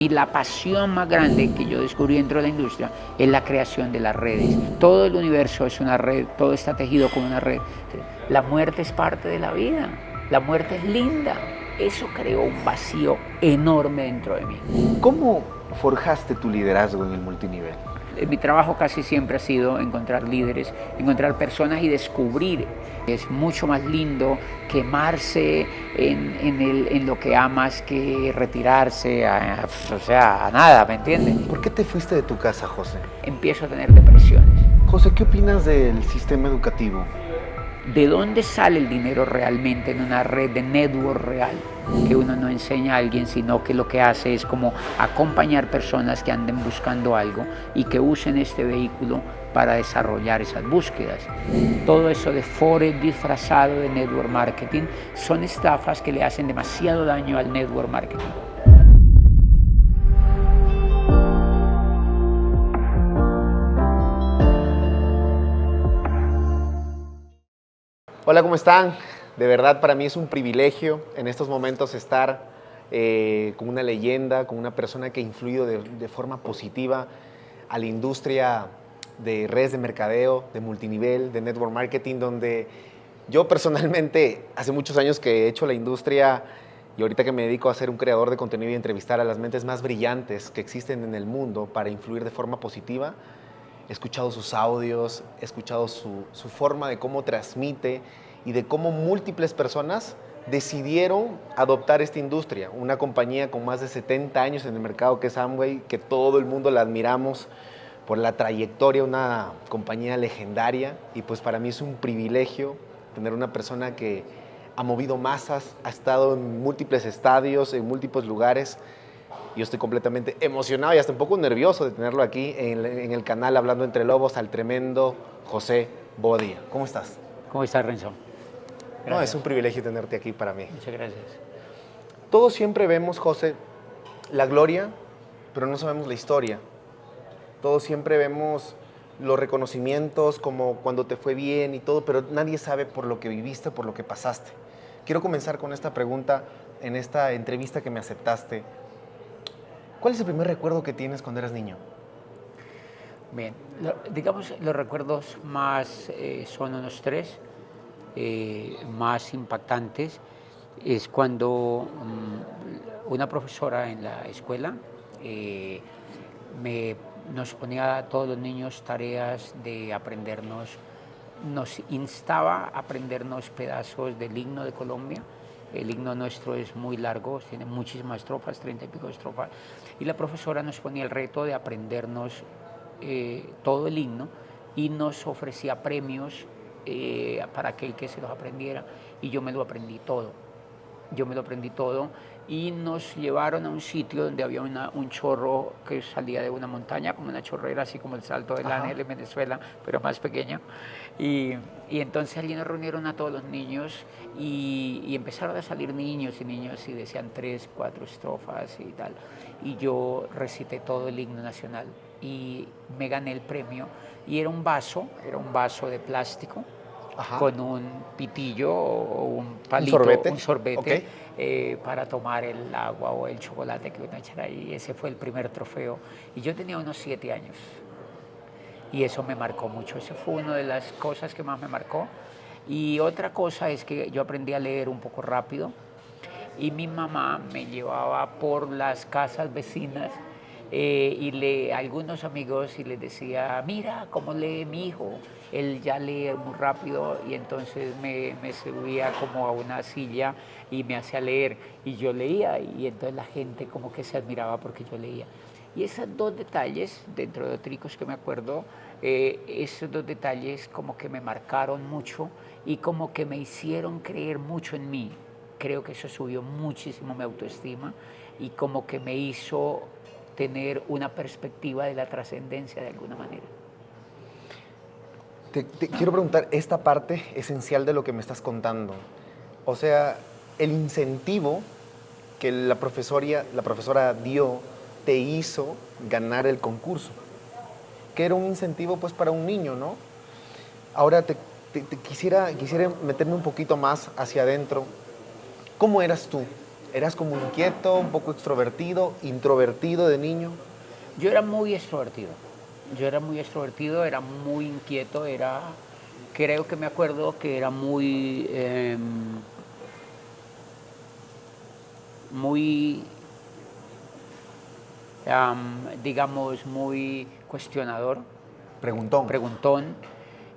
Y la pasión más grande que yo descubrí dentro de la industria es la creación de las redes. Todo el universo es una red, todo está tejido como una red. La muerte es parte de la vida, la muerte es linda. Eso creó un vacío enorme dentro de mí. ¿Cómo forjaste tu liderazgo en el multinivel? Mi trabajo casi siempre ha sido encontrar líderes, encontrar personas y descubrir. Es mucho más lindo quemarse en lo que amas que retirarse a nada, ¿me entiendes? ¿Por qué te fuiste de tu casa, José? Empiezo a tener depresiones. José, ¿qué opinas del sistema educativo? ¿De dónde sale el dinero realmente en una red de network real? Que uno no enseña a alguien, sino que lo que hace es como acompañar personas que anden buscando algo y que usen este vehículo para desarrollar esas búsquedas. Todo eso de forex disfrazado de network marketing son estafas que le hacen demasiado daño al network marketing. Hola, ¿cómo están? De verdad, para mí es un privilegio en estos momentos estar con una leyenda, con una persona que ha influido de forma positiva a la industria de redes de mercadeo, de multinivel, de network marketing, donde yo personalmente hace muchos años que he hecho la industria y ahorita que me dedico a ser un creador de contenido y entrevistar a las mentes más brillantes que existen en el mundo para influir de forma positiva. He escuchado sus audios, he escuchado su forma de cómo transmite y de cómo múltiples personas decidieron adoptar esta industria. Una compañía con más de 70 años en el mercado que es Amway, que todo el mundo la admiramos por la trayectoria, una compañía legendaria. Y pues para mí es un privilegio tener una persona que ha movido masas, ha estado en múltiples estadios, en múltiples lugares. Yo estoy completamente emocionado y hasta un poco nervioso de tenerlo aquí en el canal Hablando Entre Lobos, al tremendo José Bobadilla. ¿Cómo estás? ¿Cómo estás, Renzo? No, es un privilegio tenerte aquí para mí. Muchas gracias. Todos siempre vemos, José, la gloria, pero no sabemos la historia. Todos siempre vemos los reconocimientos, como cuando te fue bien y todo, pero nadie sabe por lo que viviste, por lo que pasaste. Quiero comenzar con esta pregunta en esta entrevista que me aceptaste. ¿Cuál es el primer recuerdo que tienes cuando eras niño? Bien, digamos los recuerdos más son unos tres, más impactantes. Es cuando una profesora en la escuela nos ponía a todos los niños tareas de aprendernos, nos instaba a aprendernos pedazos del himno de Colombia. El himno nuestro es muy largo, tiene muchísimas estrofas, 30 y pico de estrofas, y la profesora nos ponía el reto de aprendernos todo el himno y nos ofrecía premios para aquel que se los aprendiera, y yo me lo aprendí todo. Y nos llevaron a un sitio donde había un chorro que salía de una montaña, como una chorrera, así como el Salto del Ángel en Venezuela, pero más pequeño. Y entonces allí nos reunieron a todos los niños y empezaron a salir niños y decían 3, 4 estrofas y tal. Y yo recité todo el himno nacional y me gané el premio. Y era un vaso de plástico. Ajá. Con un pitillo o un palito, un sorbete, okay, para tomar el agua o el chocolate que uno echara ahí. Ese fue el primer trofeo. Y yo tenía unos 7 años. Y eso me marcó mucho. Eso fue una de las cosas que más me marcó. Y otra cosa es que yo aprendí a leer un poco rápido. Y mi mamá me llevaba por las casas vecinas y algunos amigos y les decía, mira cómo lee mi hijo, él ya lee muy rápido, y entonces me subía como a una silla y me hacía leer y yo leía, y entonces la gente como que se admiraba porque yo leía. Y esos dos detalles, dentro de otros que me acuerdo, esos dos detalles como que me marcaron mucho y como que me hicieron creer mucho en mí. Creo que eso subió muchísimo mi autoestima y como que me hizo tener una perspectiva de la trascendencia de alguna manera. Te quiero preguntar esta parte esencial de lo que me estás contando. O sea, el incentivo que la profesora dio te hizo ganar el concurso, que era un incentivo pues para un niño, ¿no? Ahora quisiera meterme un poquito más hacia adentro. ¿Cómo eras tú? ¿Eras como inquieto, un poco extrovertido, introvertido de niño? Yo era muy extrovertido. Yo era muy extrovertido, era muy inquieto, creo que me acuerdo que era muy, digamos, muy cuestionador, Preguntón. preguntón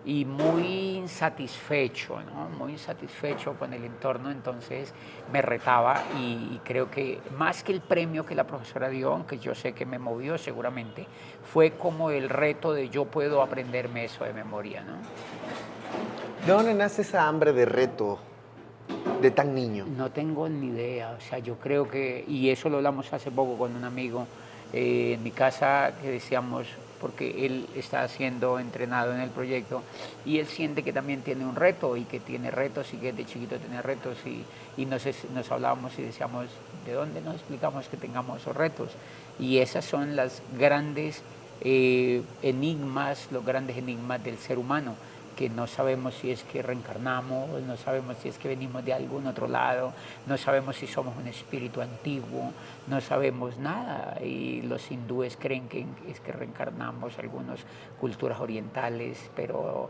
y muy insatisfecho, ¿no? Muy insatisfecho con el entorno, entonces me retaba y creo que más que el premio que la profesora dio, aunque yo sé que me movió seguramente, fue como el reto de yo puedo aprenderme eso de memoria, ¿no? ¿De dónde nace esa hambre de reto de tan niño? No tengo ni idea, o sea, yo creo que, y eso lo hablamos hace poco con un amigo en mi casa, que decíamos, porque él está siendo entrenado en el proyecto y él siente que también tiene un reto y que tiene retos y que de chiquito tiene retos y nos hablábamos y decíamos, ¿de dónde nos explicamos que tengamos esos retos? Y esas son las grandes enigmas, los grandes enigmas del ser humano, que no sabemos si es que reencarnamos, no sabemos si es que venimos de algún otro lado, no sabemos si somos un espíritu antiguo, no sabemos nada. Y los hindúes creen que es que reencarnamos, algunas culturas orientales, pero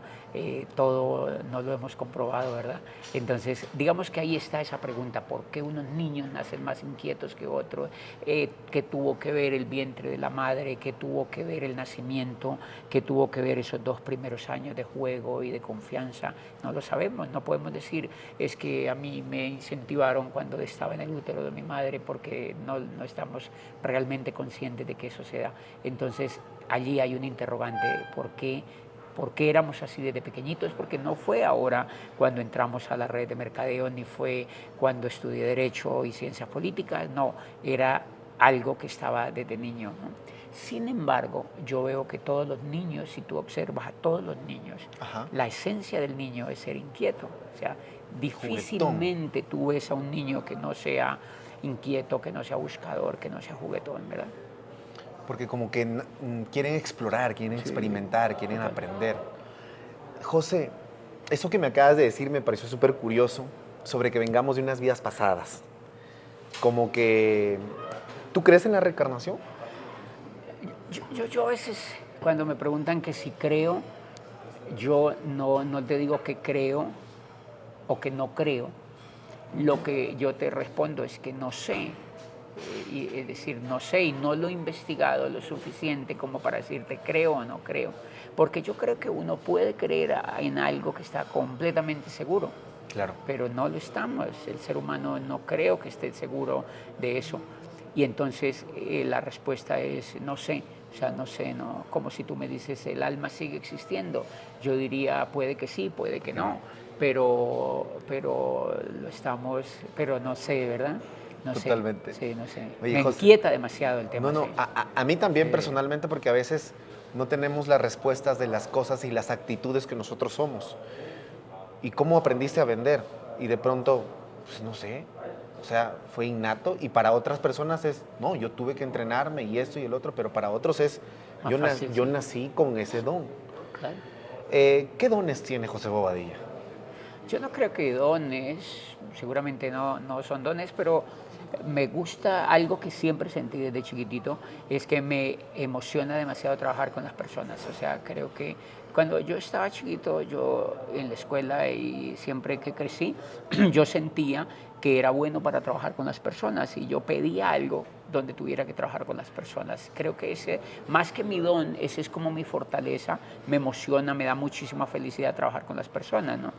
todo no lo hemos comprobado, ¿verdad? Entonces, digamos que ahí está esa pregunta, ¿por qué unos niños nacen más inquietos que otros? ¿Qué tuvo que ver el vientre de la madre? ¿Qué tuvo que ver el nacimiento? ¿Qué tuvo que ver esos 2 primeros años de juego y de confianza? No lo sabemos, no podemos decir es que a mí me incentivaron cuando estaba en el útero de mi madre, porque no estamos realmente conscientes de que eso se da. Entonces allí hay un interrogante, ¿por qué éramos así desde pequeñitos? Porque no fue ahora cuando entramos a la red de mercadeo, ni fue cuando estudié Derecho y Ciencias Políticas, no, era algo que estaba desde niño, ¿no? Sin embargo, yo veo que todos los niños, si tú observas a todos los niños, Ajá. la esencia del niño es ser inquieto. O sea, Juguetón. difícilmente tú ves a un niño que no sea inquieto, que no sea buscador, que no sea juguetón, ¿verdad? Porque como que quieren explorar, quieren Sí, experimentar, quieren total. aprender. José, eso que me acabas de decir me pareció súper curioso sobre que vengamos de unas vidas pasadas. Como que, ¿tú crees en la reencarnación? Yo a veces, cuando me preguntan que si creo, yo no te digo que creo o que no creo. Lo que yo te respondo es que no sé. Es decir, no sé y no lo he investigado lo suficiente como para decirte creo o no creo. Porque yo creo que uno puede creer en algo que está completamente seguro, Claro. pero no lo estamos. El ser humano no creo que esté seguro de eso. Y entonces la respuesta es no sé. O sea, no sé, no, como si tú me dices, ¿el alma sigue existiendo? Yo diría, puede que sí, puede que no, pero lo estamos, pero no sé, ¿verdad? No Totalmente. sé, sí, no sé. Oye, Me José, inquieta demasiado el tema. no, no, Sí. a mí también Sí. personalmente, porque a veces no tenemos las respuestas de las cosas y las actitudes que nosotros somos. ¿Y cómo aprendiste a vender? Y de pronto, pues no sé, o sea, fue innato y para otras personas es, no, yo tuve que entrenarme y esto y el otro, pero para otros es, Más yo, fácil, yo sí. nací con ese don. Claro. ¿Qué dones tiene José Bobadilla? Yo no creo que dones, seguramente no son dones, pero me gusta algo que siempre sentí desde chiquitito, es que me emociona demasiado trabajar con las personas. O sea, creo que cuando yo estaba chiquito, yo en la escuela y siempre que crecí, yo sentía que era bueno para trabajar con las personas y yo pedía algo donde tuviera que trabajar con las personas. Creo que ese, más que mi don, ese es como mi fortaleza, me emociona, me da muchísima felicidad trabajar con las personas, ¿no?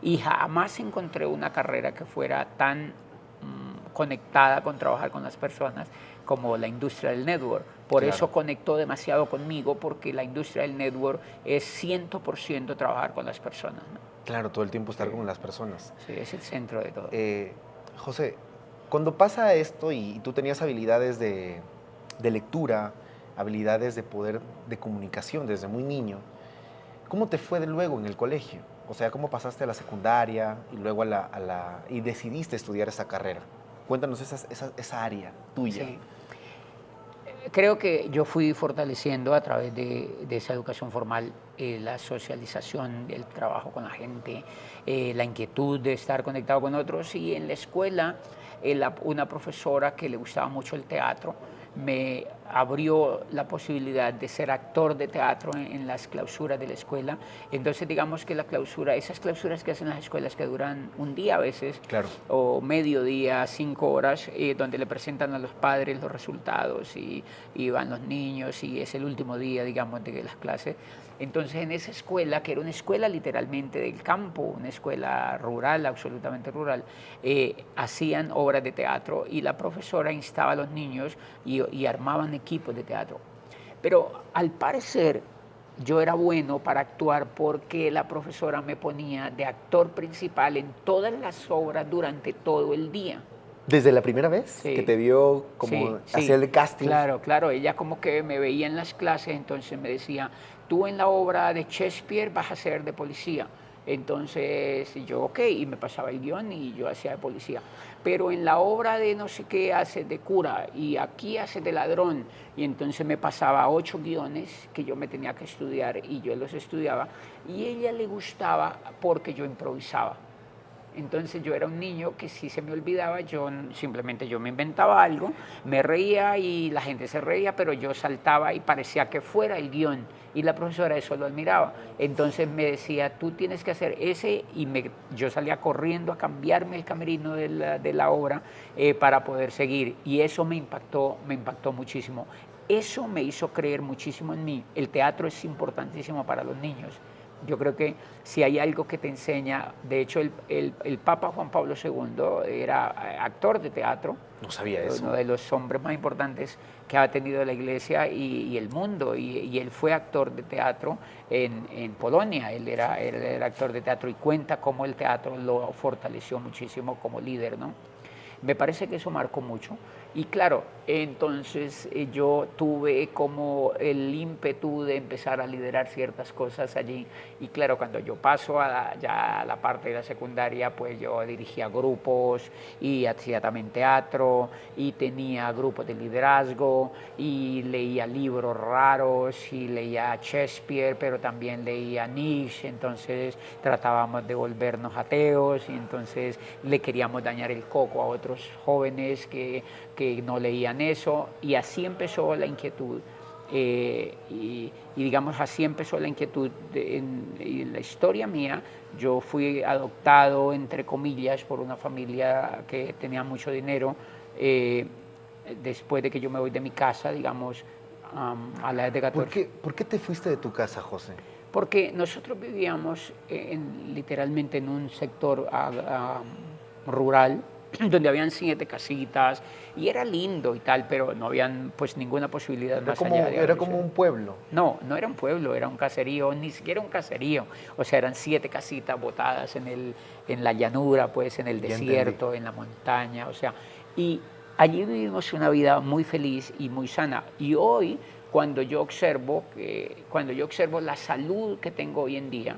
Y jamás encontré una carrera que fuera tan conectada con trabajar con las personas como la industria del network. Por Claro. eso conectó demasiado conmigo, porque la industria del network es 100% trabajar con las personas, ¿no? Claro, todo el tiempo estar Sí. con las personas. Sí, es el centro de todo. José, cuando pasa esto y tú tenías habilidades de lectura, habilidades de poder de comunicación desde muy niño, ¿cómo te fue de luego en el colegio? O sea, ¿cómo pasaste a la secundaria y luego y decidiste estudiar esa carrera? Cuéntanos esa área tuya. Sí. Creo que yo fui fortaleciendo a través de esa educación formal la socialización, el trabajo con la gente, la inquietud de estar conectado con otros, y en la escuela una profesora que le gustaba mucho el teatro me abrió la posibilidad de ser actor de teatro en las clausuras de la escuela. Entonces, digamos que la clausura, esas clausuras que hacen las escuelas que duran un día a veces, Claro. o medio día, 5 horas, donde le presentan a los padres los resultados y van los niños y es el último día, digamos, de las clases. Entonces, en esa escuela, que era una escuela literalmente del campo, una escuela rural, absolutamente rural, hacían obras de teatro y la profesora instaba a los niños y armaban equipos de teatro. Pero al parecer yo era bueno para actuar porque la profesora me ponía de actor principal en todas las obras durante todo el día. ¿Desde la primera vez Sí. que te vio como Sí, hacer el casting? claro, claro. Ella como que me veía en las clases, entonces me decía, tú en la obra de Shakespeare vas a ser de policía. Entonces yo, ok, y me pasaba el guión y yo hacía de policía. Pero en la obra de no sé qué hace de cura y aquí hace de ladrón. Y entonces me pasaba 8 guiones que yo me tenía que estudiar y yo los estudiaba. Y a ella le gustaba porque yo improvisaba. Entonces yo era un niño que si se me olvidaba, simplemente yo me inventaba algo, me reía y la gente se reía, pero yo saltaba y parecía que fuera el guión. Y la profesora eso lo admiraba. Entonces me decía, tú tienes que hacer ese, y yo salía corriendo a cambiarme el camerino de la obra para poder seguir. Y eso me impactó muchísimo. Eso me hizo creer muchísimo en mí. El teatro es importantísimo para los niños. Yo creo que si hay algo que te enseña, de hecho el Papa Juan Pablo II era actor de teatro, No sabía eso. uno de los hombres más importantes que ha tenido la Iglesia y el mundo, y él fue actor de teatro en Polonia, él era actor de teatro y cuenta cómo el teatro lo fortaleció muchísimo como líder, ¿no? Me parece que eso marcó mucho. Y claro, entonces yo tuve como el ímpetu de empezar a liderar ciertas cosas allí. Y claro, cuando yo paso ya a la parte de la secundaria, pues yo dirigía grupos y hacía también teatro y tenía grupos de liderazgo y leía libros raros y leía Shakespeare, pero también leía Nietzsche. Entonces tratábamos de volvernos ateos y entonces le queríamos dañar el coco a otros jóvenes que no leían eso, y así empezó la inquietud. Y digamos, así empezó la inquietud en la historia mía. Yo fui adoptado, entre comillas, por una familia que tenía mucho dinero, después de que yo me voy de mi casa, digamos, a la edad de 14. ¿Por qué te fuiste de tu casa, José? Porque nosotros vivíamos literalmente en un sector rural, donde habían 7 casitas y era lindo y tal, pero no habían pues ninguna posibilidad más allá de Era como un pueblo. No, no era un pueblo, era un caserío, ni siquiera un caserío. O sea, eran 7 casitas botadas en la llanura, pues en el desierto, en la montaña, o sea, y allí vivimos una vida muy feliz y muy sana. Y hoy, cuando yo observo la salud que tengo hoy en día,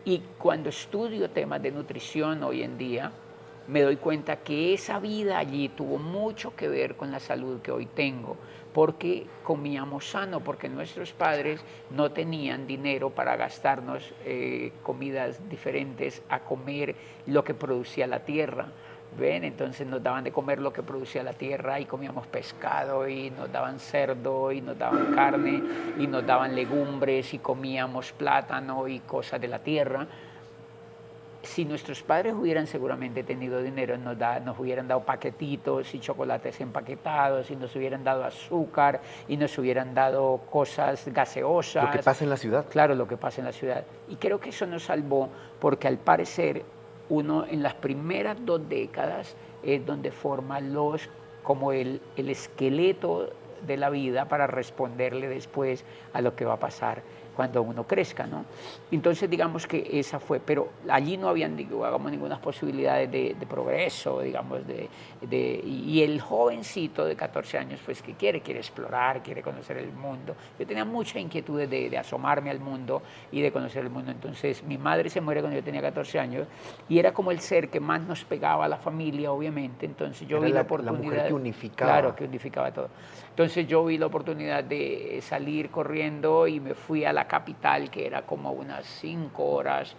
y cuando estudio temas de nutrición hoy en día, me doy cuenta que esa vida allí tuvo mucho que ver con la salud que hoy tengo, porque comíamos sano, porque nuestros padres no tenían dinero para gastarnos comidas diferentes a comer lo que producía la tierra. ¿Ven? Entonces nos daban de comer lo que producía la tierra y comíamos pescado y nos daban cerdo y nos daban carne y nos daban legumbres y comíamos plátano y cosas de la tierra. Si nuestros padres hubieran seguramente tenido dinero, nos hubieran dado paquetitos y chocolates empaquetados y nos hubieran dado azúcar y nos hubieran dado cosas gaseosas. Lo que pasa en la ciudad. Claro, lo que pasa en la ciudad. Y creo que eso nos salvó porque al parecer uno en las primeras 2 décadas es donde forma como el esqueleto de la vida para responderle después a lo que va a pasar cuando uno crezca, ¿no? Entonces digamos que esa fue, pero allí no habían, digamos, ninguna posibilidades de progreso, digamos, y el jovencito de 14 años, pues, que quiere explorar, quiere conocer el mundo. Yo tenía mucha inquietud de asomarme al mundo y de conocer el mundo. Entonces mi madre se muere cuando yo tenía 14 años y era como el ser que más nos pegaba a la familia, obviamente. Entonces yo vi la oportunidad. La mujer que unificaba. Claro, que unificaba todo. Entonces yo vi la oportunidad de salir corriendo y me fui a la capital, que era como unas 5 horas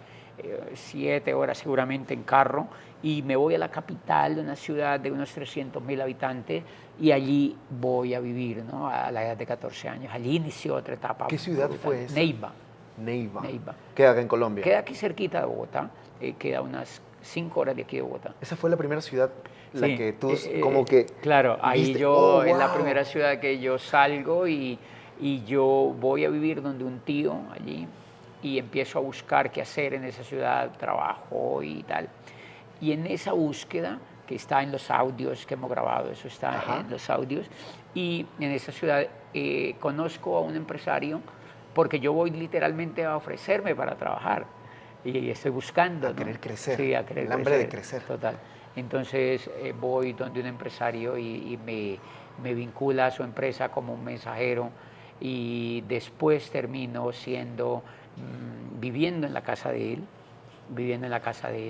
7 horas seguramente en carro, y me voy a la capital de una ciudad de unos 300.000 habitantes, y allí voy a vivir, ¿no? A la edad de 14 años. Allí inició otra etapa. ¿Qué ciudad brutal. fue esa? Neiva. Neiva. Neiva. Queda acá en Colombia. Queda aquí cerquita de Bogotá, queda unas 5 horas de aquí de Bogotá. Esa fue la primera ciudad la Sí, que tú como que claro, ahí viste, yo, "Oh, es la wow". primera ciudad que yo salgo, y yo voy a vivir donde un tío allí, y empiezo a buscar qué hacer en esa ciudad, trabajo y tal. Y en esa búsqueda, que está en los audios que hemos grabado, eso está Ajá. en los audios, y en esa ciudad conozco a un empresario, porque yo voy literalmente a ofrecerme para trabajar, y estoy buscando. A ¿no? querer crecer, Sí, a querer el hambre de crecer. Total. Entonces voy donde un empresario, y me vincula a su empresa como un mensajero, y después termino viviendo en la casa de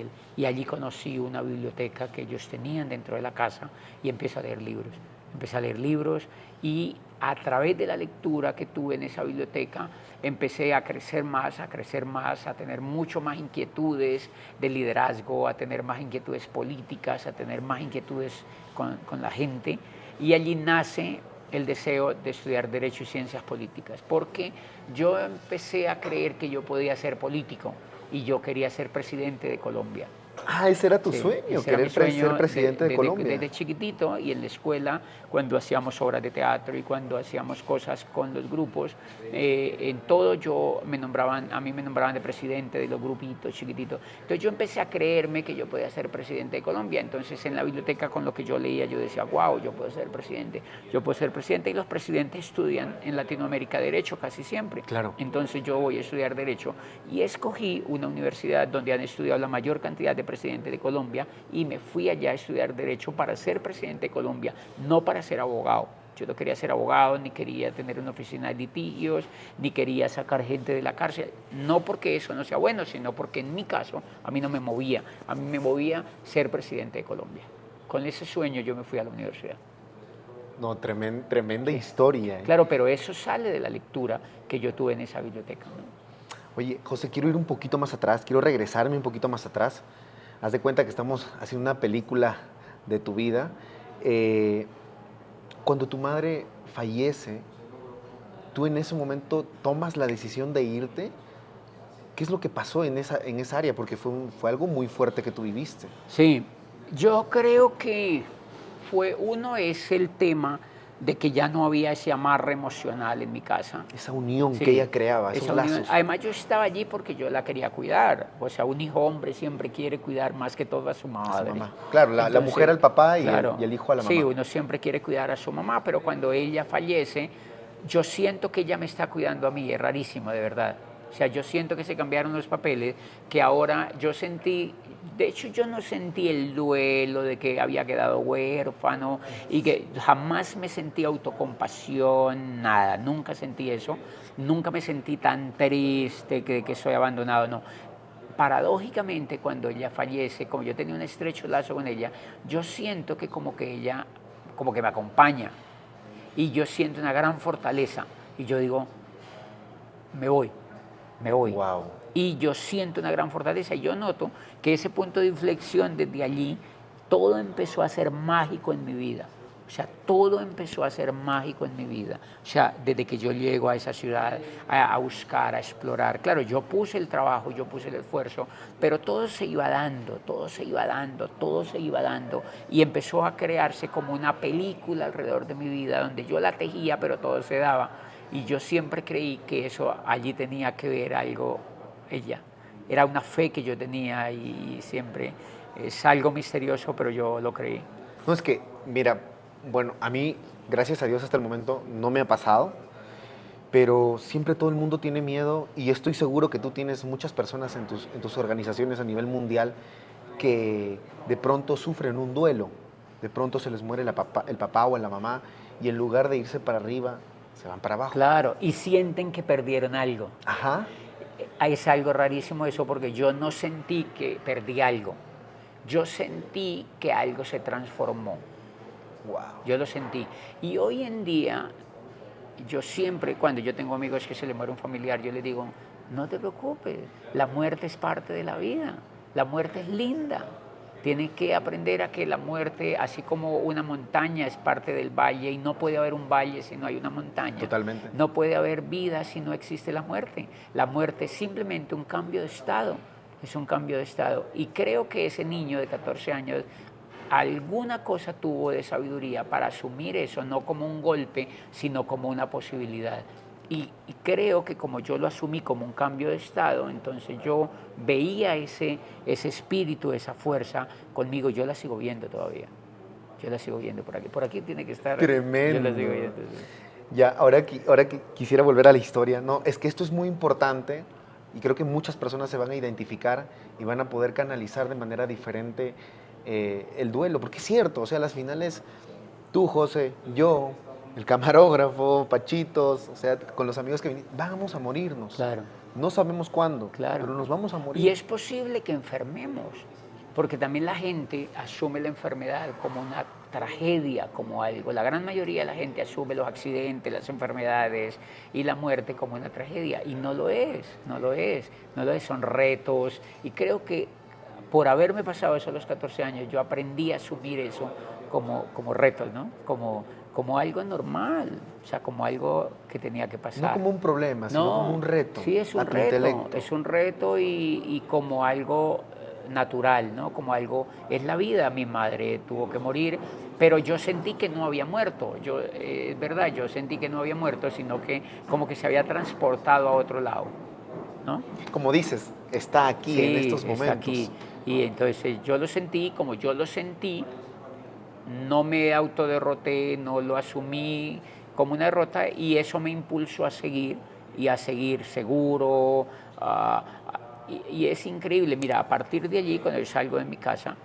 él, y allí conocí una biblioteca que ellos tenían dentro de la casa, y empiezo a leer libros. Empecé a leer libros, y a través de la lectura que tuve en esa biblioteca empecé a crecer más, a tener mucho más inquietudes de liderazgo, a tener más inquietudes políticas, a tener más inquietudes con la gente, y allí nace el deseo de estudiar Derecho y Ciencias Políticas, porque yo empecé a creer que yo podía ser político, y yo quería ser presidente de Colombia. Ah, ese era tu Sí, sueño, ese era mi querer sueño ser presidente de Colombia. desde chiquitito, y en la escuela, cuando hacíamos obras de teatro y cuando hacíamos cosas con los grupos, en todo a mí me nombraban de presidente de los grupitos chiquititos. Entonces yo empecé a creerme que yo podía ser presidente de Colombia. Entonces en la biblioteca, con lo que yo leía, yo decía, wow, yo puedo ser presidente, y los presidentes estudian en Latinoamérica Derecho casi siempre. Claro. Entonces yo voy a estudiar Derecho, y escogí una universidad donde han estudiado la mayor cantidad de presidente de Colombia, y me fui allá a estudiar Derecho para ser presidente de Colombia, no para ser abogado. Yo no quería ser abogado, ni quería tener una oficina de litigios, ni quería sacar gente de la cárcel. No porque eso no sea bueno, sino porque en mi caso a mí no me movía. A mí me movía ser presidente de Colombia. Con ese sueño yo me fui a la universidad. No, tremenda historia. Claro, pero eso sale de la lectura que yo tuve en esa biblioteca, ¿no? Oye, José, quiero ir un poquito más atrás, quiero regresarme un poquito más atrás. Haz de cuenta que estamos haciendo una película de tu vida. Cuando tu madre fallece, tú en ese momento tomas la decisión de irte. ¿Qué es lo que pasó en esa área? Porque fue algo muy fuerte que tú viviste. Sí, yo creo que uno es el tema de que ya no había ese amarre emocional en mi casa. Esa unión Sí, que ella creaba, esos esa unión. lazos. Además, yo estaba allí porque yo la quería cuidar. O sea, un hijo hombre siempre quiere cuidar más que todo a su madre. mamá. Claro, la Entonces, mujer al papá y, claro, y el hijo a la mamá. Sí, uno siempre quiere cuidar a su mamá, pero cuando ella fallece, yo siento que ella me está cuidando a mí. Es rarísimo, de verdad. O sea, yo siento que se cambiaron los papeles, que ahora yo sentí, de hecho yo no sentí el duelo de que había quedado huérfano, y que jamás me sentí autocompasión, nada, nunca sentí eso, nunca me sentí tan triste que soy abandonado, no. Paradójicamente, cuando ella fallece, como yo tenía un estrecho lazo con ella, yo siento que como que ella, como que me acompaña, y yo siento una gran fortaleza, y yo digo, me voy. Wow. Y yo siento una gran fortaleza, y yo noto que ese punto de inflexión, desde allí, todo empezó a ser mágico en mi vida. O sea, todo empezó a ser mágico en mi vida. O sea, desde que yo llego a esa ciudad a buscar, a explorar. Claro, yo puse el trabajo, yo puse el esfuerzo, pero todo se iba dando, y empezó a crearse como una película alrededor de mi vida, donde yo la tejía, pero todo se daba. Y yo siempre creí que eso allí tenía que ver algo ella. Era una fe que yo tenía, y siempre es algo misterioso, pero yo lo creí. No, es que, mira, bueno, a mí, gracias a Dios hasta el momento, no me ha pasado, pero siempre todo el mundo tiene miedo, y estoy seguro que tú tienes muchas personas en tus organizaciones a nivel mundial que de pronto sufren un duelo, de pronto se les muere el papá o la mamá, y en lugar de irse para arriba, se van para abajo. Claro, y sienten que perdieron algo. Ajá. Es algo rarísimo eso, porque yo no sentí que perdí algo. Yo sentí que algo se transformó. Wow. Yo lo sentí. Y hoy en día, yo siempre, cuando yo tengo amigos que se les muere un familiar, yo les digo, no te preocupes, la muerte es parte de la vida, la muerte es linda. Tienes que aprender a que la muerte, así como una montaña es parte del valle, y no puede haber un valle si no hay una montaña. Totalmente. No puede haber vida si no existe la muerte. La muerte es simplemente un cambio de estado, es un cambio de estado. Y creo que ese niño de 14 años alguna cosa tuvo de sabiduría para asumir eso, no como un golpe, sino como una posibilidad. Y creo que como yo lo asumí como un cambio de estado, entonces yo veía ese espíritu, esa fuerza conmigo. Yo la sigo viendo todavía. Yo la sigo viendo por aquí. Por aquí tiene que estar. Tremendo. Yo la sigo viendo. Ya, ahora que quisiera volver a la historia, no, es que esto es muy importante y creo que muchas personas se van a identificar y van a poder canalizar de manera diferente el duelo, porque es cierto, o sea, las finales, tú, José, yo, el camarógrafo, Pachitos, o sea, con los amigos que vinimos, vamos a morirnos. Claro. No sabemos cuándo, Claro. pero nos vamos a morir. Y es posible que enfermemos, porque también la gente asume la enfermedad como una tragedia, como algo. La gran mayoría de la gente asume los accidentes, las enfermedades y la muerte como una tragedia, y no lo es, no lo es, no lo es, son retos, y creo que por haberme pasado eso a los 14 años, yo aprendí a asumir eso como retos, ¿no? Como algo normal, o sea, como algo que tenía que pasar. No como un problema, sino como un reto. Sí, es un reto, es un reto y como algo natural, ¿no? Como algo, es la vida. Mi madre tuvo que morir, pero yo sentí que no había muerto. Es verdad, yo sentí que no había muerto, sino que como que se había transportado a otro lado, ¿no? Como dices, está aquí Sí, en estos momentos. está aquí. Y entonces yo lo sentí, como yo lo sentí, no me autoderroté, no lo asumí como una derrota, y eso me impulsó a seguir y a seguir seguro. Y es increíble, mira, a partir de allí, cuando yo salgo de mi casa,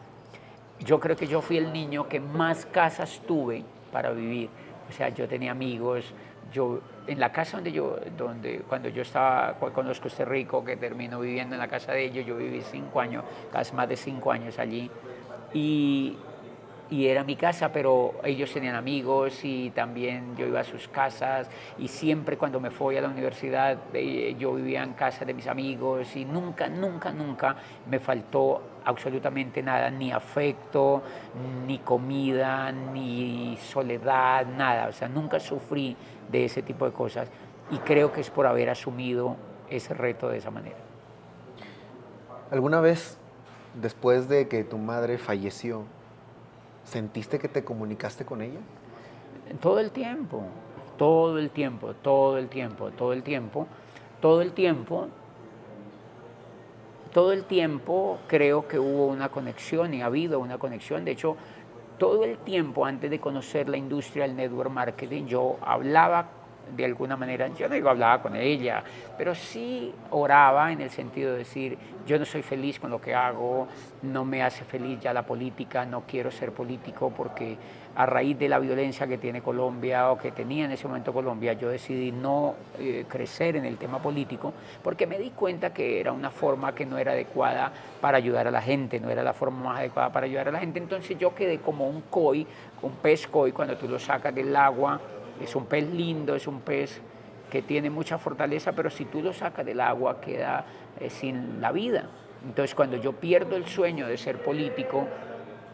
yo creo que yo fui el niño que más casas tuve para vivir. O sea, yo tenía amigos, yo en la casa cuando yo estaba con los Costa Rica, que termino viviendo en la casa de ellos, yo viví 5 años, casi más de 5 años allí. Y era mi casa, pero ellos tenían amigos y también yo iba a sus casas, y siempre cuando me fui a la universidad yo vivía en casa de mis amigos, y nunca, nunca, nunca me faltó absolutamente nada, ni afecto, ni comida, ni soledad, nada. O sea, nunca sufrí de ese tipo de cosas, y creo que es por haber asumido ese reto de esa manera. ¿Alguna vez, después de que tu madre falleció, sentiste que te comunicaste con ella? Todo el tiempo, todo el tiempo, todo el tiempo, todo el tiempo, todo el tiempo, todo el tiempo creo que hubo una conexión, y ha habido una conexión. De hecho, todo el tiempo antes de conocer la industria del network marketing, yo hablaba de alguna manera, yo no digo hablaba con ella, pero sí oraba en el sentido de decir, yo no soy feliz con lo que hago, no me hace feliz ya la política, no quiero ser político, porque a raíz de la violencia que tiene Colombia, o que tenía en ese momento Colombia, yo decidí no crecer en el tema político, porque me di cuenta que era una forma que no era adecuada para ayudar a la gente, no era la forma más adecuada para ayudar a la gente. Entonces yo quedé como un koi, un pez koi, cuando tú lo sacas del agua. Es un pez lindo, es un pez que tiene mucha fortaleza, pero si tú lo sacas del agua queda sin la vida. Entonces, cuando yo pierdo el sueño de ser político,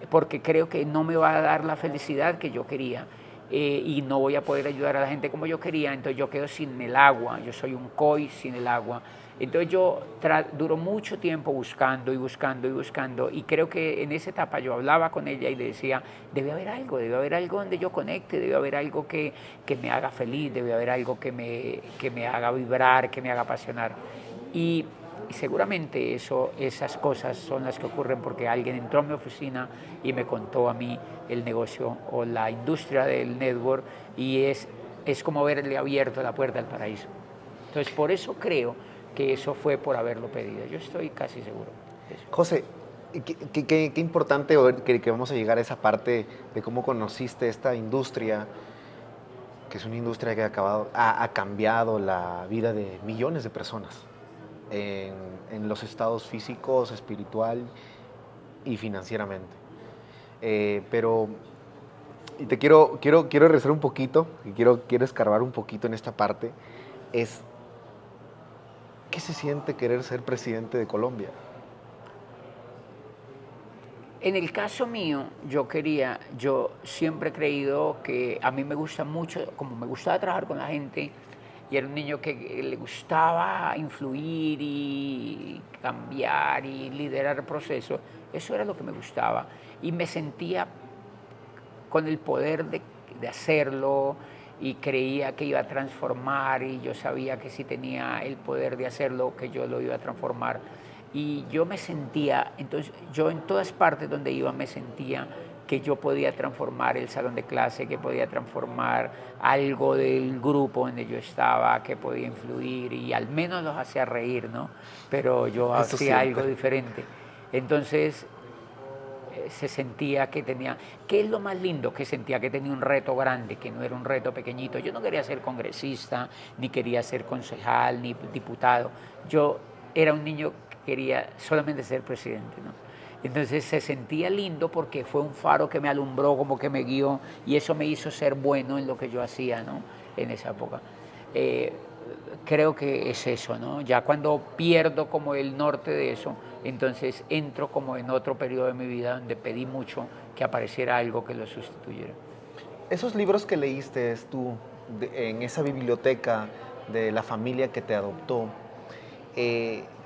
porque creo que no me va a dar la felicidad que yo quería, y no voy a poder ayudar a la gente como yo quería, entonces yo quedo sin el agua, yo soy un koi sin el agua. Entonces yo duro mucho tiempo buscando y buscando y buscando, y creo que en esa etapa yo hablaba con ella y le decía, debe haber algo donde yo conecte, debe haber algo que me haga feliz, debe haber algo que me haga vibrar, que me haga apasionar. Y seguramente esas cosas son las que ocurren porque alguien entró a mi oficina y me contó a mí el negocio o la industria del network, y es como haberle abierto la puerta al paraíso. Entonces, por eso creo que eso fue por haberlo pedido. Yo estoy casi seguro de eso. José, qué importante que vamos a llegar a esa parte de cómo conociste esta industria, que es una industria que ha cambiado la vida de millones de personas en los estados físicos, espiritual y financieramente. Pero y te quiero regresar un poquito, y quiero escarbar un poquito en esta parte, es ¿Qué se siente querer ser presidente de Colombia? En el caso mío, yo siempre he creído que a mí me gusta mucho, como me gustaba trabajar con la gente, y era un niño que le gustaba influir y cambiar y liderar el proceso, eso era lo que me gustaba. Y me sentía con el poder de hacerlo y creía que iba a transformar y yo sabía que si tenía el poder de hacerlo, que yo lo iba a transformar. Y yo me sentía, entonces yo en todas partes donde iba me sentía que yo podía transformar el salón de clase, que podía transformar algo del grupo donde yo estaba, que podía influir y al menos los hacía reír, ¿no? Pero yo Eso hacía algo siempre. diferente. Entonces se sentía que tenía, ¿qué es lo más lindo? Que sentía que tenía un reto grande, que no era un reto pequeñito. Yo no quería ser congresista, ni quería ser concejal, ni diputado. Yo era un niño que quería solamente ser presidente, ¿no? Entonces se sentía lindo porque fue un faro que me alumbró, como que me guió, y eso me hizo ser bueno en lo que yo hacía, ¿no? En esa época. Eh, Creo que es eso, ¿no? Ya cuando pierdo como el norte de eso, entonces entro como en otro periodo de mi vida donde pedí mucho que apareciera algo que lo sustituyera. Esos libros que leíste tú en esa biblioteca de la familia que te adoptó,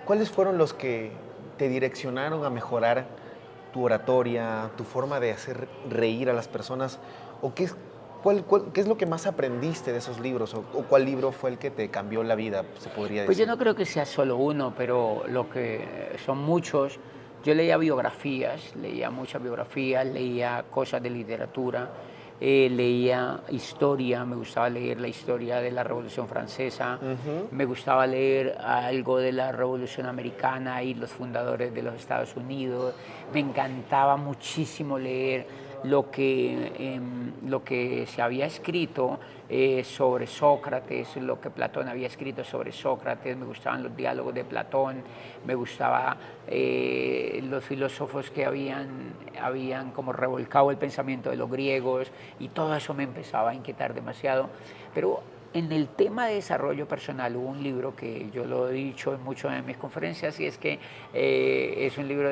¿cuáles fueron los que te direccionaron a mejorar tu oratoria, tu forma de hacer reír a las personas? ¿O qué es lo que más aprendiste de esos libros? ¿O cuál libro fue el que te cambió la vida, se podría Pues yo decir? no creo que sea solo uno, pero lo que son muchos. Yo leía muchas biografías, leía cosas de literatura, leía historia, me gustaba leer la historia de la Revolución Francesa, Ujú. me gustaba leer algo de la Revolución Americana y los fundadores de los Estados Unidos, me encantaba muchísimo leer lo que se había escrito sobre Sócrates, lo que Platón había escrito sobre Sócrates, me gustaban los diálogos de Platón, me gustaba los filósofos que habían como revolcado el pensamiento de los griegos y todo eso me empezaba a inquietar demasiado. Pero en el tema de desarrollo personal hubo un libro que yo lo he dicho en muchas de mis conferencias y es que es un libro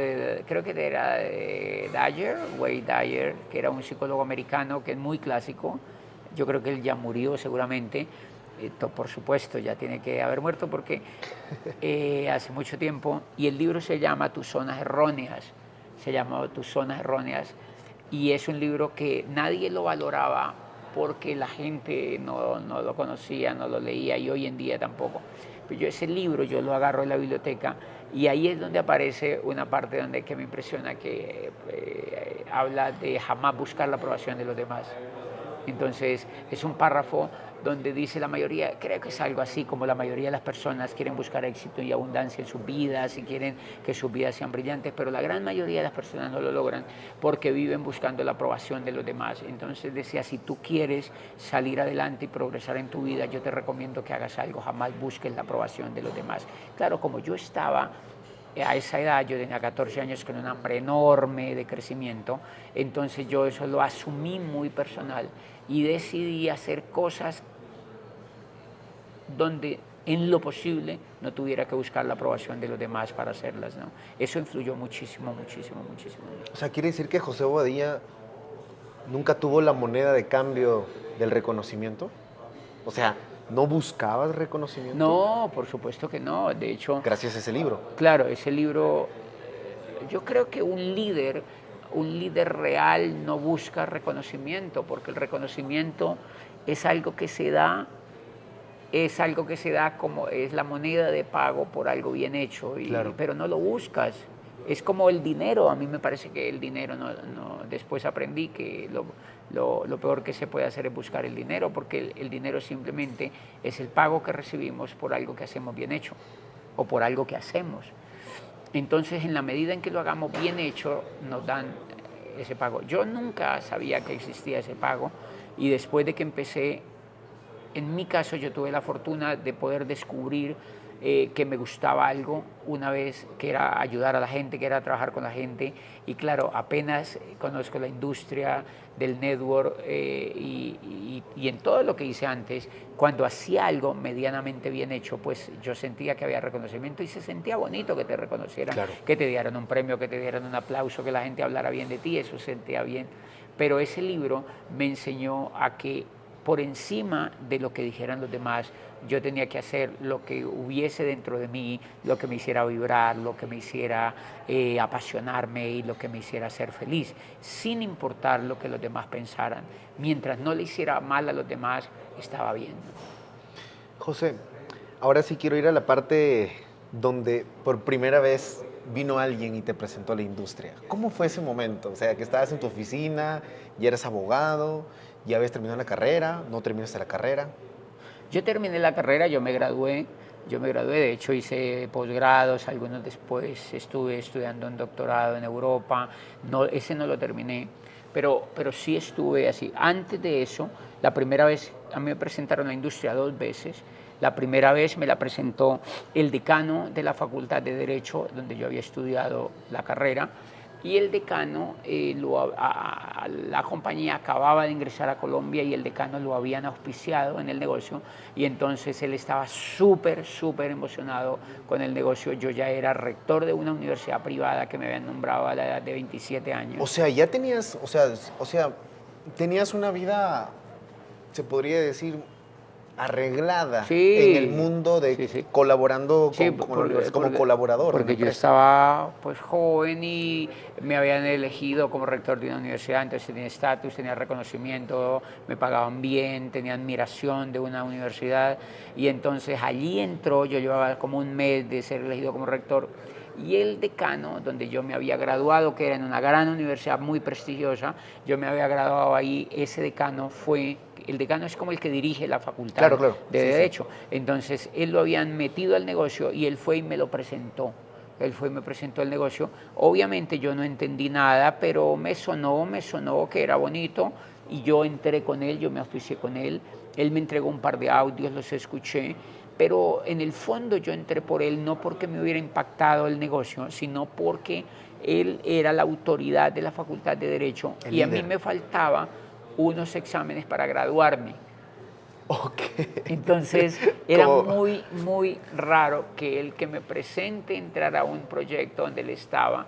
creo que era de Dyer, Wayne Dyer, que era un psicólogo americano que es muy clásico. Yo creo que él ya murió seguramente. Por supuesto, ya tiene que haber muerto porque hace mucho tiempo. Y el libro se llama Tus zonas erróneas. Se llama Tus zonas erróneas. Y es un libro que nadie lo valoraba porque la gente no lo conocía, no lo leía y hoy en día tampoco. Pero yo ese libro yo lo agarro en la biblioteca y ahí es donde aparece una parte donde que me impresiona que habla de jamás buscar la aprobación de los demás. Entonces es un párrafo donde dice la mayoría, creo que es algo así como la mayoría de las personas quieren buscar éxito y abundancia en sus vidas y quieren que sus vidas sean brillantes, pero la gran mayoría de las personas no lo logran porque viven buscando la aprobación de los demás. Entonces decía, si tú quieres salir adelante y progresar en tu vida, yo te recomiendo que hagas algo, jamás busques la aprobación de los demás. Claro, como yo estaba a esa edad, yo tenía 14 años con un hambre enorme de crecimiento, entonces yo eso lo asumí muy personal y decidí hacer cosas donde en lo posible no tuviera que buscar la aprobación de los demás para hacerlas, ¿no? Eso influyó muchísimo, muchísimo, muchísimo. O sea, quiere decir que José Bobadilla nunca tuvo la moneda de cambio del reconocimiento. O sea, ¿no buscabas reconocimiento? No, por supuesto que no. De hecho, Gracias a ese libro. claro, ese libro, yo creo que un líder real no busca reconocimiento, porque el reconocimiento es algo que se da, como es la moneda de pago por algo bien hecho, Claro. pero no lo buscas. Es como el dinero, a mí me parece que el dinero después aprendí que lo peor que se puede hacer es buscar el dinero, porque el dinero simplemente es el pago que recibimos por algo que hacemos bien hecho o por algo que hacemos. Entonces, en la medida en que lo hagamos bien hecho, nos dan ese pago. Yo nunca sabía que existía ese pago y después de que empecé, en mi caso yo tuve la fortuna de poder descubrir que me gustaba algo una vez, que era ayudar a la gente, que era trabajar con la gente. Y claro, apenas conozco la industria del network y y en todo lo que hice antes, cuando hacía algo medianamente bien hecho, pues yo sentía que había reconocimiento y se sentía bonito que te reconocieran, Claro. que te dieran un premio, que te dieran un aplauso, que la gente hablara bien de ti, eso se sentía bien. Pero ese libro me enseñó a que por encima de lo que dijeran los demás, yo tenía que hacer lo que hubiese dentro de mí, lo que me hiciera vibrar, lo que me hiciera apasionarme y lo que me hiciera ser feliz, sin importar lo que los demás pensaran. Mientras no le hiciera mal a los demás, estaba bien. José, ahora sí quiero ir a la parte donde por primera vez vino alguien y te presentó a la industria. ¿Cómo fue ese momento? O sea, que estabas en tu oficina, ya eres abogado, ya habías terminado la carrera, no terminaste la carrera. Yo terminé la carrera, yo me gradué, de hecho hice posgrados, algunos después estuve estudiando un doctorado en Europa, no, ese no lo terminé, pero sí estuve así. Antes de eso, la primera vez, a mí me presentaron a la industria 2 veces. La primera vez me la presentó el decano de la Facultad de Derecho, donde yo había estudiado la carrera, y el decano, la compañía acababa de ingresar a Colombia y el decano lo habían auspiciado en el negocio y entonces él estaba súper emocionado con el negocio. Yo ya era rector de una universidad privada que me habían nombrado a la edad de 27 años. O sea, ya tenías, tenías una vida, se podría decir, arreglada Sí, en el mundo de sí. colaborando Sí, como colaborador. Porque yo estaba pues joven y me habían elegido como rector de una universidad, entonces tenía estatus, tenía reconocimiento, me pagaban bien, tenía admiración de una universidad y entonces allí entró, yo llevaba como un mes de ser elegido como rector y el decano, donde yo me había graduado, que era en una gran universidad muy prestigiosa, yo me había graduado ahí, ese decano fue, el decano es como el que dirige la facultad Claro. de Sí, Derecho, entonces él lo habían metido al negocio y él fue y me lo presentó. Él fue y me presentó el negocio. Obviamente yo no entendí nada, pero me sonó que era bonito y yo entré con él, yo me auspicié con él. Él me entregó un par de audios, los escuché, pero en el fondo yo entré por él no porque me hubiera impactado el negocio, sino porque él era la autoridad de la Facultad de Derecho El y a mí líder. me faltaba unos exámenes para graduarme. Ok. Entonces era Como- muy raro que el que me presente entrara a un proyecto donde él estaba.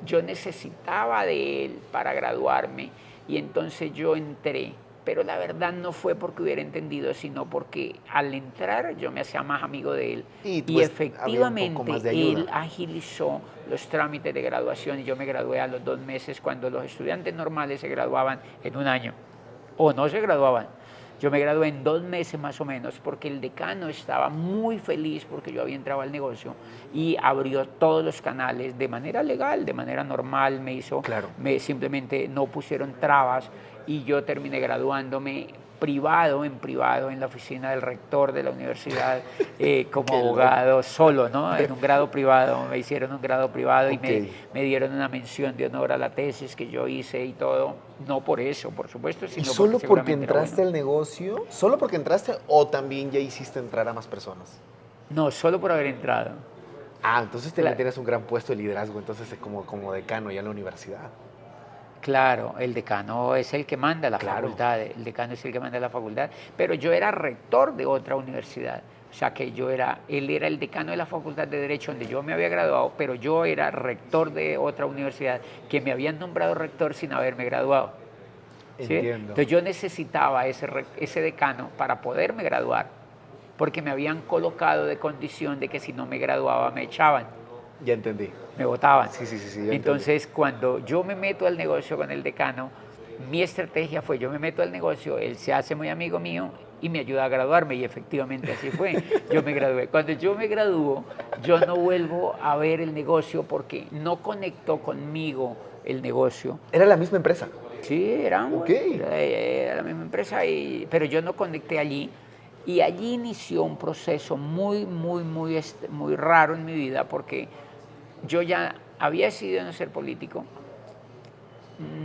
Yo necesitaba de él para graduarme y entonces yo entré. Pero la verdad no fue porque hubiera entendido, sino porque al entrar yo me hacía más amigo de él. Y, Y pues, había un poco efectivamente más de ayuda. él agilizó los trámites de graduación y yo me gradué a los 2 meses cuando los estudiantes normales se graduaban en 1 año o no se graduaban. Yo me gradué en 2 meses más o menos porque el decano estaba muy feliz porque yo había entrado al negocio y abrió todos los canales de manera legal, de manera normal, Claro. simplemente no pusieron trabas y yo terminé graduándome en privado, en la oficina del rector de la universidad, como Qué abogado solo, ¿no? En un grado privado, me hicieron un grado privado y Ok. me dieron una mención de honor a la tesis que yo hice y todo, no por eso, por supuesto, ¿Y sino solo porque seguramente era entraste bueno. al negocio? ¿Solo porque entraste o también ya hiciste entrar a más personas? No, solo por haber entrado. Ah, entonces Claro. tienes un gran puesto de liderazgo, entonces como decano ya en la universidad. Claro, el decano es el que manda la Claro. facultad, el decano es el que manda la facultad, pero yo era rector de otra universidad, o sea que él era el decano de la Facultad de Derecho donde yo me había graduado, pero yo era rector de otra universidad que me habían nombrado rector sin haberme graduado. ¿Sí? Entiendo. Entonces yo necesitaba ese decano para poderme graduar, porque me habían colocado de condición de que si no me graduaba me echaban. Ya entendí. Me votaban. Sí, ya entendí. Entonces, cuando yo me meto al negocio con el decano, mi estrategia fue, yo me meto al negocio, él se hace muy amigo mío y me ayuda a graduarme, y efectivamente así fue. Yo me gradué. Cuando yo me gradúo, yo no vuelvo a ver el negocio porque no conectó conmigo el negocio. Era la misma empresa. Sí, era Ok. la misma empresa, pero yo no conecté allí. Y allí inició un proceso muy raro en mi vida porque yo ya había decidido no ser político,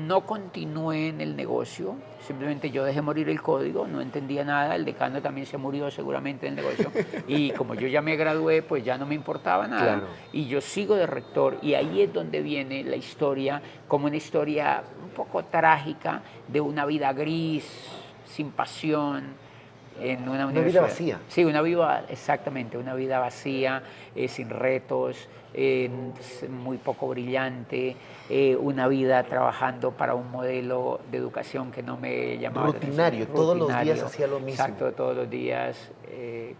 no continué en el negocio, simplemente yo dejé morir el código, no entendía nada, el decano también se murió seguramente en el negocio y como yo ya me gradué, pues ya no me importaba nada. Claro. Y yo sigo de rector y ahí es donde viene la historia, como una historia un poco trágica de una vida gris, sin pasión en una Una universidad. vida vacía. Sí, exactamente, una vida vacía, sin retos, muy poco brillante, una vida trabajando para un modelo de educación que no me llamaba la atención. Rutinario, todos los días Rutinario, hacía lo mismo. Exacto, todos los días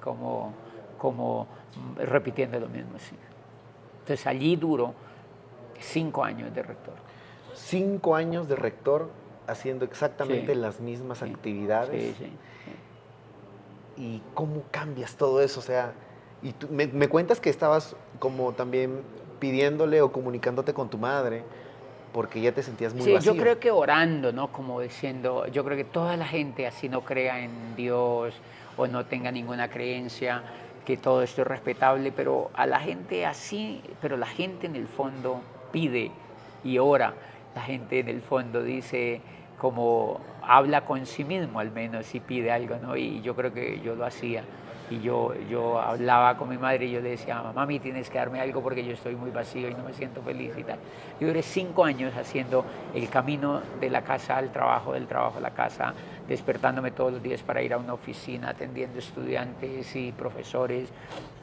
como repitiendo lo mismo. Sí. Entonces allí duró 5 años de rector. 5 años de rector haciendo exactamente Sí, las mismas sí, actividades. Sí, sí. ¿Y cómo cambias todo eso? O sea, y tú, me cuentas que estabas como también pidiéndole o comunicándote con tu madre porque ya te sentías muy Sí, vacío. yo creo que orando, ¿no? Como diciendo, yo creo que toda la gente así no crea en Dios o no tenga ninguna creencia, que todo esto es respetable, pero a la gente así, pero la gente en el fondo pide y ora. La gente en el fondo dice, como habla con sí mismo al menos y pide algo, ¿no? Y yo creo que yo lo hacía. Y yo hablaba con mi madre y yo le decía, mami, tienes que darme algo porque yo estoy muy vacío y no me siento feliz y tal. Yo duré 5 años haciendo el camino de la casa al trabajo, del trabajo a la casa, despertándome todos los días para ir a una oficina, atendiendo estudiantes y profesores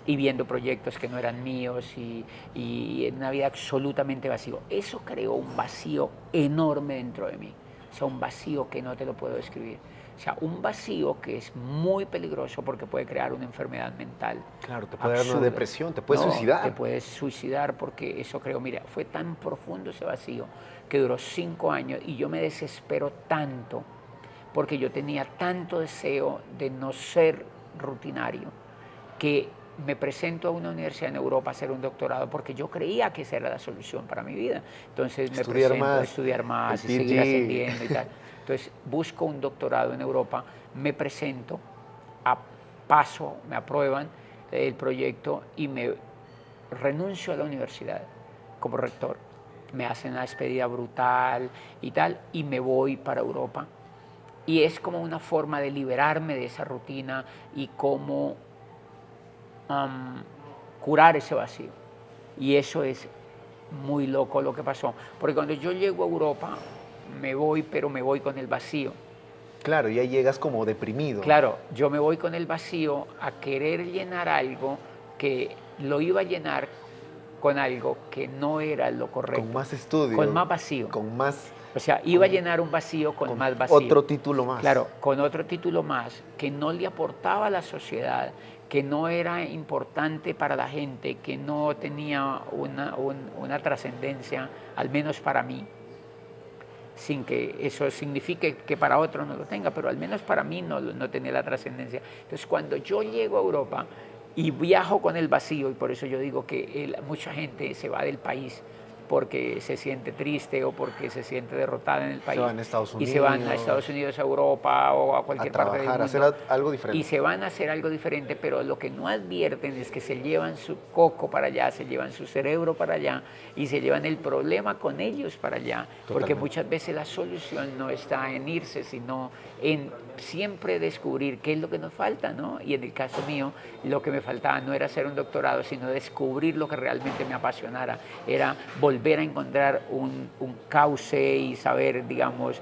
y viendo proyectos que no eran míos y en una vida absolutamente vacío. Eso creó un vacío enorme dentro de mí, o sea, un vacío que no te lo puedo describir. O sea, un vacío que es muy peligroso porque puede crear una enfermedad mental. Claro, te puede dar una absurda. depresión, te puedes No, suicidar. Te puedes suicidar porque eso creo, mira, fue tan profundo ese vacío que duró 5 años y yo me desespero tanto porque yo tenía tanto deseo de no ser rutinario que me presento a una universidad en Europa a hacer un doctorado porque yo creía que esa era la solución para mi vida. Entonces me Estudiar presento a más, estudiar más y el seguir PhD. ascendiendo y tal. Entonces busco un doctorado en Europa, me presento, paso, me aprueban el proyecto y me renuncio a la universidad como rector. Me hacen una despedida brutal y tal y me voy para Europa. Y es como una forma de liberarme de esa rutina y cómo curar ese vacío. Y eso es muy loco lo que pasó. Porque cuando yo llego a Europa, me voy, pero me voy con el vacío. Claro, ya llegas como deprimido. Claro, yo me voy con el vacío a querer llenar algo que lo iba a llenar con algo que no era lo correcto. Con más estudio. Con más vacío. Con más... O sea, iba a llenar un vacío con más vacío. Otro título más. Claro, con otro título más que no le aportaba a la sociedad, que no era importante para la gente, que no tenía una trascendencia, al menos para mí, sin que eso signifique que para otro no lo tenga, pero al menos para mí no tenía la trascendencia. Entonces, cuando yo llego a Europa y viajo con el vacío, y por eso yo digo que mucha gente se va del país porque se siente triste o porque se siente derrotada en el país. Se van a Estados Unidos. Y se van a Estados Unidos, a Europa o a cualquier parte del mundo. A hacer algo diferente. Y se van a hacer algo diferente, pero lo que no advierten es que se llevan su coco para allá, se llevan su cerebro para allá y se llevan el problema con ellos para allá. Totalmente. Porque muchas veces la solución no está en irse, sino en siempre descubrir qué es lo que nos falta, ¿no? Y en el caso mío, lo que me faltaba no era hacer un doctorado, sino descubrir lo que realmente me apasionara. Era volver a encontrar un cauce y saber, digamos,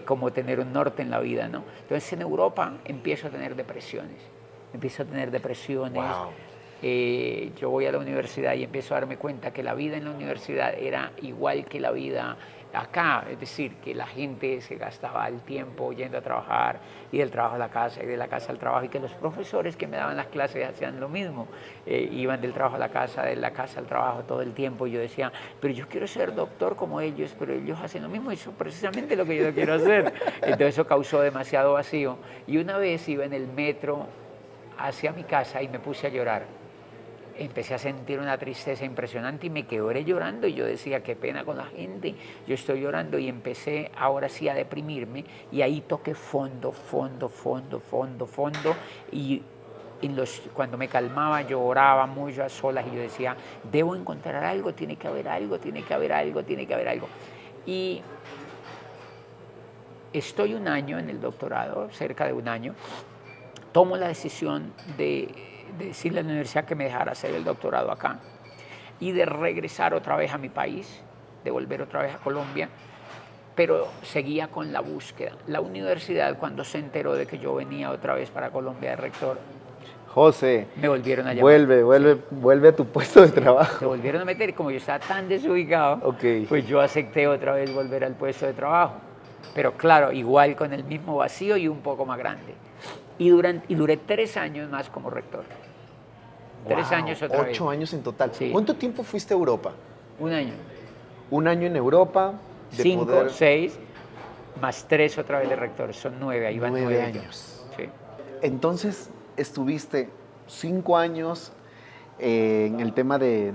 cómo tener un norte en la vida, ¿no? Entonces en Europa empiezo a tener depresiones. Wow. Yo voy a la universidad y empiezo a darme cuenta que la vida en la universidad era igual que la vida acá, es decir, que la gente se gastaba el tiempo yendo a trabajar y del trabajo a la casa y de la casa al trabajo y que los profesores que me daban las clases hacían lo mismo, iban del trabajo a la casa, de la casa al trabajo todo el tiempo y yo decía, pero yo quiero ser doctor como ellos, pero ellos hacen lo mismo y eso es precisamente lo que yo no quiero hacer. Entonces eso causó demasiado vacío y una vez iba en el metro hacia mi casa y me puse a llorar. Empecé a sentir una tristeza impresionante y me quedé llorando y yo decía, qué pena con la gente, yo estoy llorando y empecé ahora sí a deprimirme y ahí toqué fondo y cuando me calmaba yo oraba mucho a solas y yo decía, debo encontrar algo, tiene que haber algo. Y estoy 1 año en el doctorado, cerca de 1 año, tomo la decisión de decirle a la universidad que me dejara hacer el doctorado acá y de regresar otra vez a mi país, de volver otra vez a Colombia, pero seguía con la búsqueda. La universidad, cuando se enteró de que yo venía otra vez para Colombia de rector, José, me volvieron a llamar. vuelve a tu puesto de Me trabajo. volvieron a meter, y como yo estaba tan desubicado, Ok. pues yo acepté otra vez volver al puesto de trabajo. Pero claro, igual con el mismo vacío y un poco más grande. Y duré 3 años más como rector. 3 Wow, años otra vez. 8 años en total. Sí. ¿Cuánto tiempo fuiste a Europa? 1 año. 1 año en Europa. 5, 6, más 3 otra vez de rector. Son 9, ahí van 9 9 yo. años. Sí. Entonces estuviste 5 años en el tema de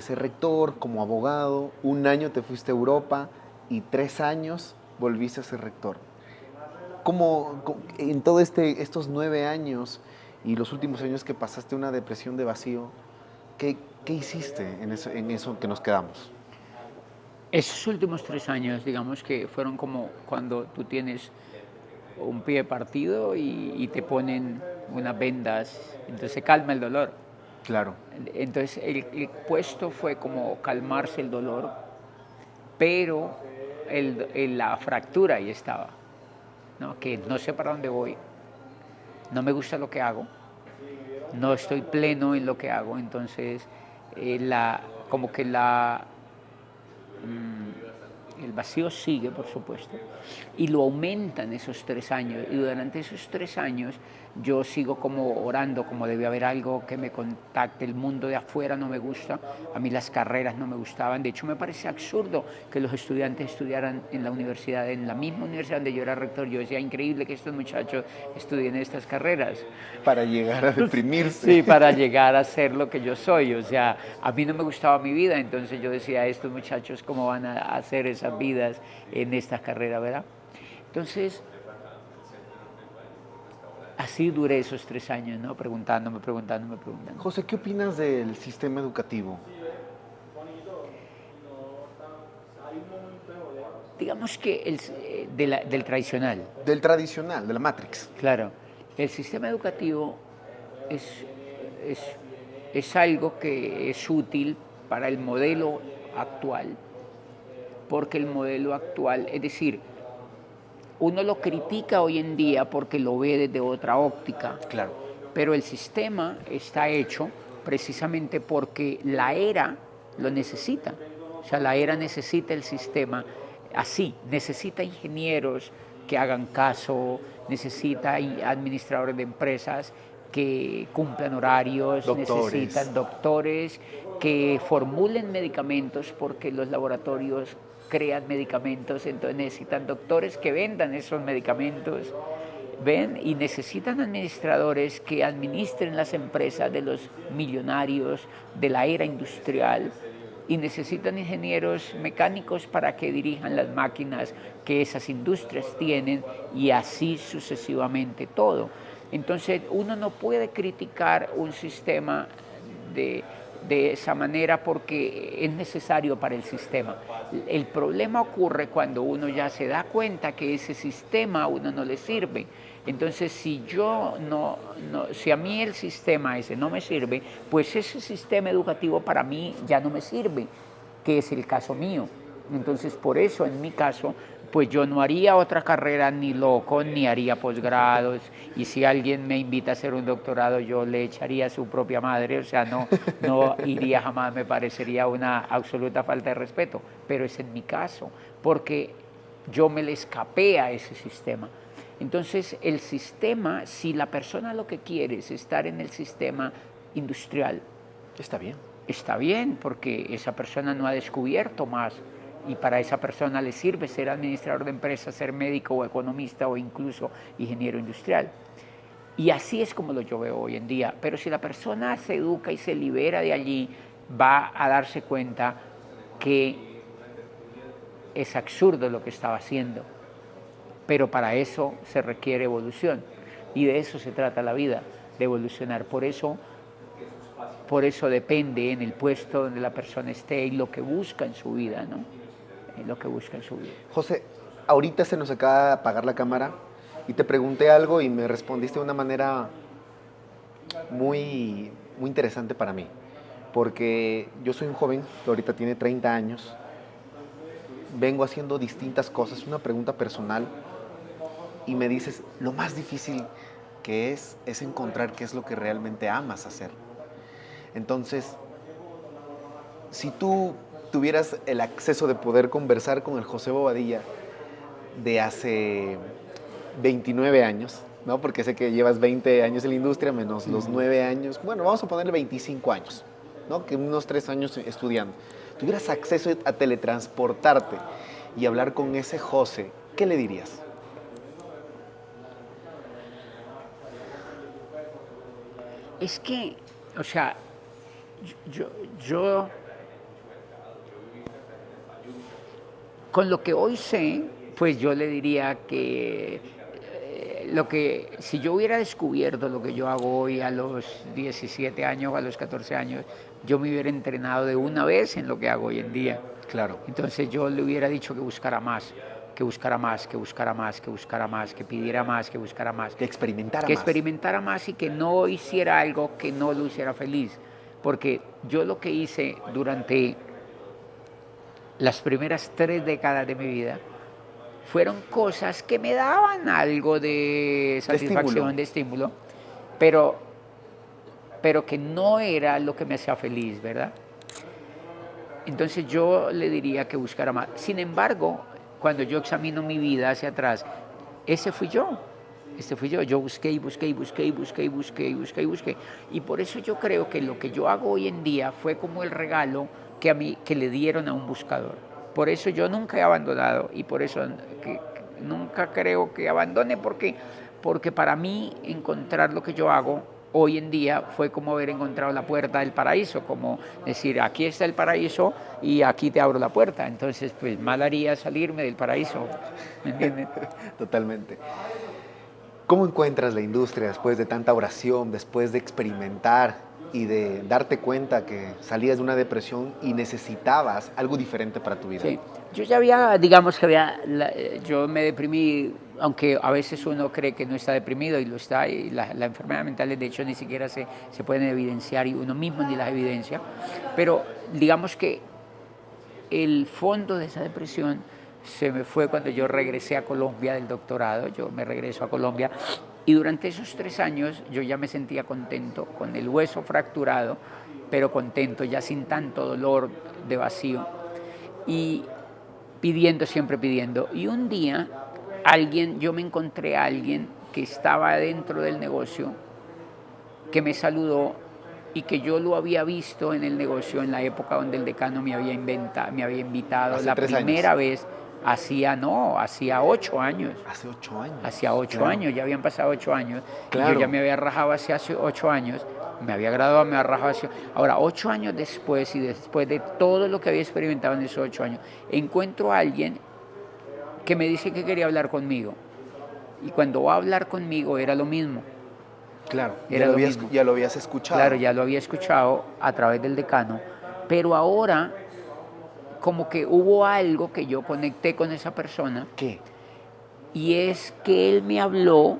ser rector, como abogado. 1 año te fuiste a Europa y 3 años volviste a ser rector. ¿Cómo en todo estos 9 años y los últimos años que pasaste una depresión de vacío, qué hiciste en eso que nos quedamos? Esos últimos 3 años, digamos que fueron como cuando tú tienes un pie partido y te ponen unas vendas, entonces se calma el dolor. Claro. Entonces el puesto fue como calmarse el dolor, pero la fractura ahí estaba, ¿no? Que no sé para dónde voy, no me gusta lo que hago, no estoy pleno en lo que hago, entonces como que el vacío sigue, por supuesto, y lo aumentan esos 3 años. Y durante esos 3 años yo sigo como orando, como debe haber algo que me contacte. El mundo de afuera no me gusta, a mí las carreras no me gustaban. De hecho, me parece absurdo que los estudiantes estudiaran en la universidad, en la misma universidad donde yo era rector. Yo decía, increíble que estos muchachos estudien estas carreras. Para llegar a deprimirse. Sí, para llegar a ser lo que yo soy. O sea, a mí no me gustaba mi vida, entonces yo decía, estos muchachos, ¿cómo van a hacer esas vidas en esta carrera, verdad? Entonces, así duré esos 3 años, ¿no? Preguntándome. José, ¿qué opinas del sistema educativo? Digamos que del tradicional. Del tradicional, de la Matrix. Claro, el sistema educativo es algo que es útil para el modelo actual, porque el modelo actual, es decir, uno lo critica hoy en día porque lo ve desde otra óptica, Claro. pero el sistema está hecho precisamente porque la era lo necesita. O sea, la era necesita el sistema así, necesita ingenieros que hagan caso, necesita administradores de empresas que cumplan horarios, necesitan doctores que formulen medicamentos porque los laboratorios crean medicamentos, entonces necesitan doctores que vendan esos medicamentos, ¿ven? Y necesitan administradores que administren las empresas de los millonarios de la era industrial, y necesitan ingenieros mecánicos para que dirijan las máquinas que esas industrias tienen, y así sucesivamente todo. Entonces uno no puede criticar un sistema de esa manera porque es necesario para el sistema. El problema ocurre cuando uno ya se da cuenta que ese sistema a uno no le sirve. Entonces, si a mí el sistema ese no me sirve, pues ese sistema educativo para mí ya no me sirve, que es el caso mío. Entonces, por eso, en mi caso, pues yo no haría otra carrera ni loco, ni haría posgrados, y si alguien me invita a hacer un doctorado, yo le echaría a su propia madre, o sea, no iría jamás, me parecería una absoluta falta de respeto, pero es en mi caso, porque yo me le escapé a ese sistema. Entonces, el sistema, si la persona lo que quiere es estar en el sistema industrial, está bien, porque esa persona no ha descubierto más, y para esa persona le sirve ser administrador de empresas, ser médico o economista o incluso ingeniero industrial. Y así es como yo veo hoy en día. Pero si la persona se educa y se libera de allí, va a darse cuenta que es absurdo lo que estaba haciendo. Pero para eso se requiere evolución. Y de eso se trata la vida, de evolucionar. Por eso depende en el puesto donde la persona esté y lo que busca en su vida, ¿no? Lo que busca en su vida. José, ahorita se nos acaba de apagar la cámara y te pregunté algo y me respondiste de una manera muy, muy interesante para mí, porque yo soy un joven que ahorita tiene 30 años. vengo haciendo distintas cosas, una pregunta personal, y me dices, lo más difícil que es encontrar qué es lo que realmente amas hacer. Entonces, si tú tuvieras el acceso de poder conversar con el José Bobadilla de hace 29 años, ¿no? Porque sé que llevas 20 años en la industria, menos los 9 años, bueno, vamos a ponerle 25 años, ¿no? Que unos 3 años estudiando. Tuvieras acceso a teletransportarte y hablar con ese José, ¿qué le dirías? Es que, o sea, yo con lo que hoy sé, pues yo le diría que si yo hubiera descubierto lo que yo hago hoy a los 17 años o a los 14 años, yo me hubiera entrenado de una vez en lo que hago hoy en día. Claro. Entonces yo le hubiera dicho que buscara más, que buscara más, que buscara más, que buscara más, que pidiera más, que buscara más. Que experimentara Que más. experimentara más y que no hiciera algo que no lo hiciera feliz. Porque yo lo que hice durante las primeras 3 décadas de mi vida fueron cosas que me daban algo de satisfacción, de estímulo, pero que no era lo que me hacía feliz, ¿verdad? Entonces yo le diría que buscara más. Sin embargo, cuando yo examino mi vida hacia atrás, ese fui yo. Este fui yo. Yo busqué y busqué y busqué y busqué y busqué y busqué y busqué. Y por eso yo creo que lo que yo hago hoy en día fue como el regalo que le dieron a un buscador. Por eso yo nunca he abandonado y por eso nunca creo que abandone porque para mí encontrar lo que yo hago hoy en día fue como haber encontrado la puerta del paraíso, como decir, aquí está el paraíso y aquí te abro la puerta. Entonces, pues mal haría salirme del paraíso, ¿me entienden? Totalmente. ¿Cómo encuentras la industria después de tanta oración, después de experimentar y de darte cuenta que salías de una depresión y necesitabas algo diferente para tu vida? Sí, yo ya había, digamos que yo me deprimí, aunque a veces uno cree que no está deprimido y lo está, y las enfermedades mentales de hecho ni siquiera se pueden evidenciar y uno mismo ni las evidencia, pero digamos que el fondo de esa depresión se me fue cuando yo regresé a Colombia del doctorado. Yo me regreso a Colombia y durante esos 3 años yo ya me sentía contento, con el hueso fracturado, pero contento, ya sin tanto dolor de vacío y pidiendo, siempre pidiendo. Y un día yo me encontré a alguien que estaba dentro del negocio, que me saludó y que yo lo había visto en el negocio en la época donde el decano me había invitado Hace la 3 primera años. vez, hacía 8 años. Hace 8 años. Hacía 8 Claro. años, ya habían pasado 8 años. Claro. Y yo ya me había rajado hace 8 años, me había graduado, me había rajado Ahora, 8 años después y después de todo lo que había experimentado en esos 8 años, encuentro a alguien que me dice que quería hablar conmigo. Y cuando va a hablar conmigo era lo mismo. Claro, Era lo mismo. ya lo habías escuchado. Claro, ya lo había escuchado a través del decano, pero ahora como que hubo algo que yo conecté con esa persona. ¿Qué? Y es que él me habló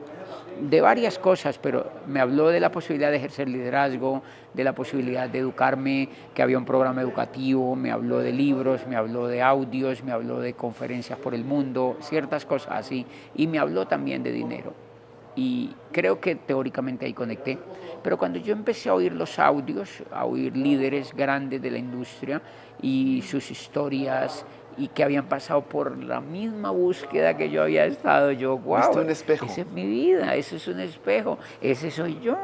de varias cosas, pero me habló de la posibilidad de ejercer liderazgo, de la posibilidad de educarme, que había un programa educativo, me habló de libros, me habló de audios, me habló de conferencias por el mundo, ciertas cosas así, y me habló también de dinero. Y creo que teóricamente ahí conecté. Pero cuando yo empecé a oír los audios, a oír líderes grandes de la industria y sus historias y que habían pasado por la misma búsqueda que yo había estado, yo, wow, ¿viste un espejo? esa es mi vida, ese es un espejo, ese soy yo.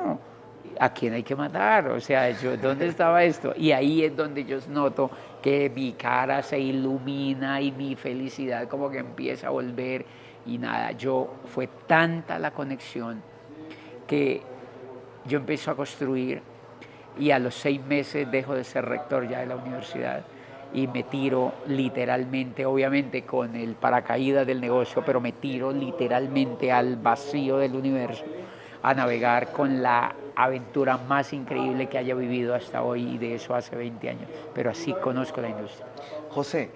¿A quién hay que matar? O sea, ¿dónde estaba esto? Y ahí es donde yo noto que mi cara se ilumina y mi felicidad como que empieza a volver. Y nada, fue tanta la conexión que yo empiezo a construir y a los 6 meses dejo de ser rector ya de la universidad y me tiro literalmente, obviamente con el paracaídas del negocio, pero me tiro literalmente al vacío del universo a navegar con la aventura más increíble que haya vivido hasta hoy y de eso hace 20 años, pero así conozco la industria. José,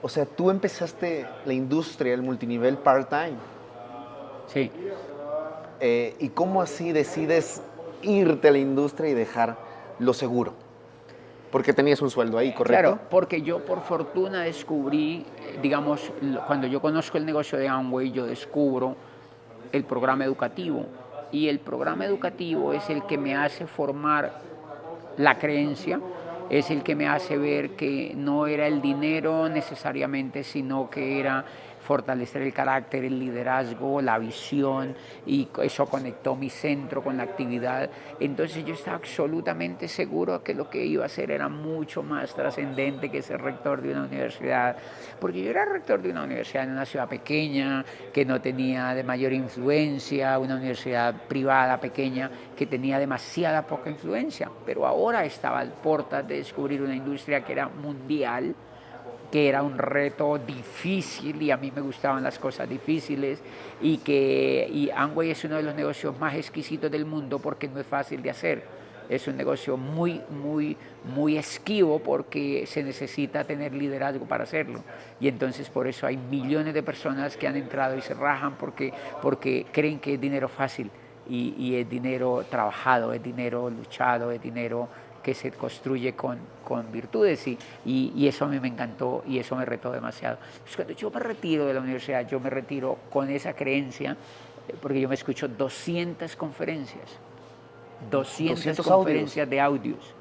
o sea, tú empezaste la industria, el multinivel part-time. Sí. ¿Y cómo así decides irte a la industria y dejar lo seguro? Porque tenías un sueldo ahí, ¿correcto? Claro, porque yo por fortuna descubrí, digamos, cuando yo conozco el negocio de Amway, yo descubro el programa educativo. Y el programa educativo es el que me hace formar la creencia, es el que me hace ver que no era el dinero necesariamente, sino que era fortalecer el carácter, el liderazgo, la visión, y eso conectó mi centro con la actividad. Entonces yo estaba absolutamente seguro que lo que iba a hacer era mucho más trascendente que ser rector de una universidad, porque yo era rector de una universidad en una ciudad pequeña, que no tenía de mayor influencia, una universidad privada pequeña que tenía demasiada poca influencia, pero ahora estaba a puertas de descubrir una industria que era mundial, que era un reto difícil y a mí me gustaban las cosas difíciles, y Amway es uno de los negocios más exquisitos del mundo porque no es fácil de hacer. Es un negocio muy esquivo porque se necesita tener liderazgo para hacerlo. Y entonces por eso hay millones de personas que han entrado y se rajan porque creen que es dinero fácil, y es dinero trabajado, es dinero luchado, es dinero que se construye con virtudes, y eso a mí me encantó y eso me retó demasiado. Pues cuando yo me retiro de la universidad, yo me retiro con esa creencia, porque yo me escucho 200 conferencias, 200 conferencias de audios.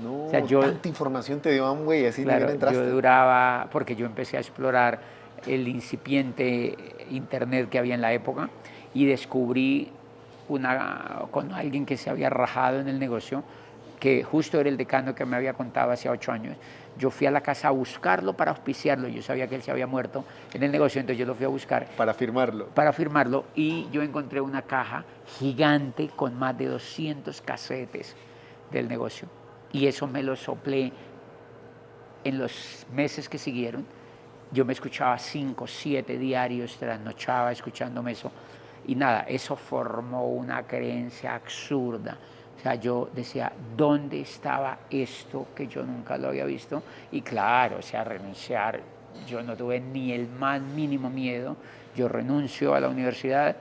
No, o sea, tanta información te dio Amway, así claro, bien entraste. Yo duraba, porque yo empecé a explorar el incipiente internet que había en la época, y descubrí con alguien que se había rajado en el negocio, que justo era el decano que me había contado hace 8 años. Yo fui a la casa a buscarlo para auspiciarlo. Yo sabía que él se había muerto en el negocio, entonces yo lo fui a buscar. Para firmarlo. Para firmarlo, y yo encontré una caja gigante con más de 200 casetes del negocio. Y eso me lo soplé en los meses que siguieron. Yo me escuchaba 5, 7 diarios, trasnochaba escuchándome eso. Y nada, eso formó una creencia absurda. O sea, yo decía, ¿dónde estaba esto que yo nunca lo había visto? Y claro, o sea, renunciar, yo no tuve ni el más mínimo miedo. Yo renuncio a la universidad.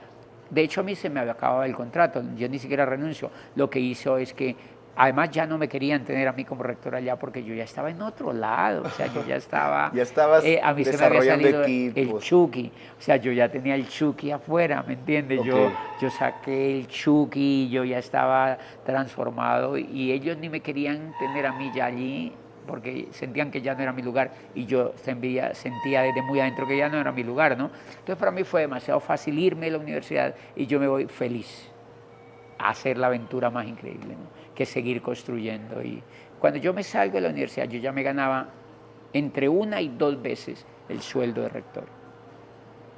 De hecho, a mí se me había acabado el contrato, yo ni siquiera renuncio. Lo que hizo es que, además, ya no me querían tener a mí como rector allá porque yo ya estaba en otro lado. O sea, yo ya estaba... Ya estabas a mí se me había salido el Chucky. O sea, yo ya tenía el Chucky afuera, ¿me entiendes? Okay. Yo saqué el Chucky, yo ya estaba transformado, y ellos ni me querían tener a mí ya allí porque sentían que ya no era mi lugar, y yo sentía desde muy adentro que ya no era mi lugar, ¿no? Entonces para mí fue demasiado fácil irme de la universidad y yo me voy feliz a hacer la aventura más increíble, ¿no?, que seguir construyendo. Y cuando yo me salgo de la universidad, yo ya me ganaba entre 1 y 2 veces el sueldo de rector.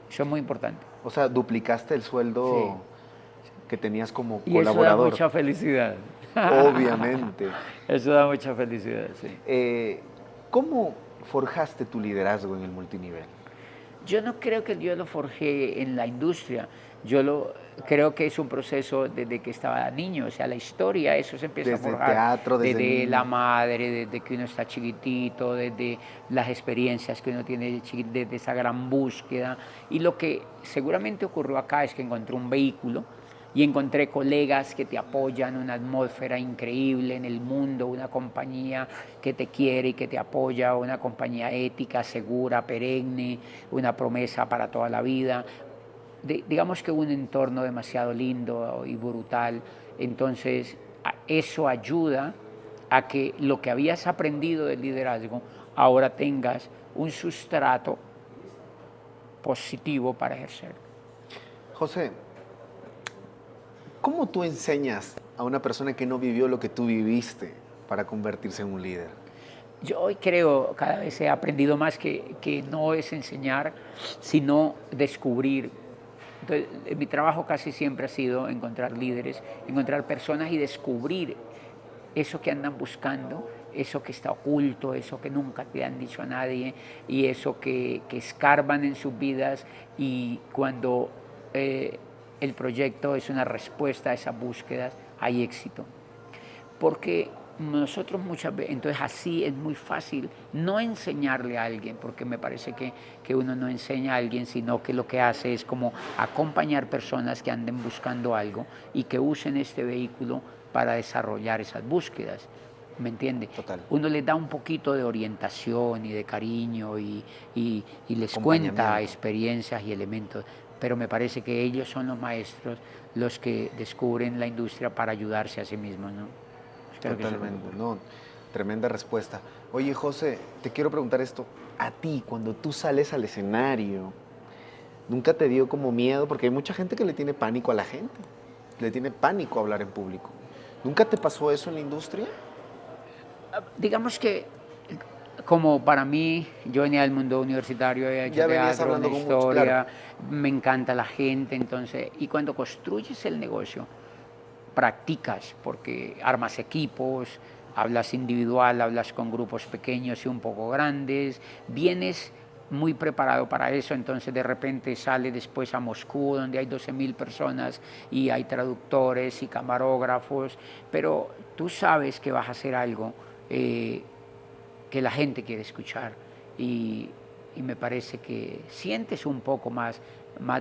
Eso es muy importante. O sea, duplicaste el sueldo que tenías como y colaborador. Eso da mucha felicidad. Obviamente. Eso da mucha felicidad, sí. ¿Cómo forjaste tu liderazgo en el multinivel? Yo no creo que yo lo forjé en la industria. Creo que es un proceso desde que estaba niño. O sea, la historia, eso se empieza desde a forjar. Teatro, desde la madre, desde que uno está chiquitito, desde las experiencias que uno tiene, desde esa gran búsqueda. Y lo que seguramente ocurrió acá es que encontré un vehículo y encontré colegas que te apoyan, una atmósfera increíble en el mundo, una compañía que te quiere y que te apoya, una compañía ética, segura, perenne, una promesa para toda la vida. Digamos que un entorno demasiado lindo y brutal. Entonces, eso ayuda a que lo que habías aprendido del liderazgo ahora tengas un sustrato positivo para ejercer. José, ¿cómo tú enseñas a una persona que no vivió lo que tú viviste para convertirse en un líder? Yo hoy creo, cada vez he aprendido más que no es enseñar, sino descubrir. Entonces, mi trabajo casi siempre ha sido encontrar líderes, encontrar personas y descubrir eso que andan buscando, eso que está oculto, eso que nunca te han dicho a nadie, y eso que escarban en sus vidas, y cuando el proyecto es una respuesta a esas búsquedas, hay éxito. Porque nosotros muchas veces, entonces así es muy fácil no enseñarle a alguien, porque me parece que uno no enseña a alguien, sino que lo que hace es como acompañar personas que anden buscando algo y que usen este vehículo para desarrollar esas búsquedas. ¿me entiende? Total. Uno les da un poquito de orientación y de cariño y les cuenta Acompañamiento. experiencias y elementos, pero me parece que ellos son los maestros los que descubren la industria para ayudarse a sí mismos, ¿no? Creo que eso es lo que Totalmente, ocurre. no, tremenda respuesta. Oye, José, te quiero preguntar esto. A ti, cuando tú sales al escenario, ¿nunca te dio como miedo? Porque hay mucha gente que le tiene pánico a la gente, le tiene pánico a hablar en público. ¿Nunca te pasó eso en la industria? Digamos que como para mí, yo venía del mundo universitario, he hecho Ya venías teatro, una hablando con muchos, claro. historia, me encanta la gente, entonces, y cuando construyes el negocio, practicas, porque armas equipos, hablas individual, hablas con grupos pequeños y un poco grandes, vienes muy preparado para eso, entonces de repente sale después a Moscú, donde hay 12.000 personas y hay traductores y camarógrafos, pero tú sabes que vas a hacer algo que la gente quiere escuchar y me parece que sientes un poco más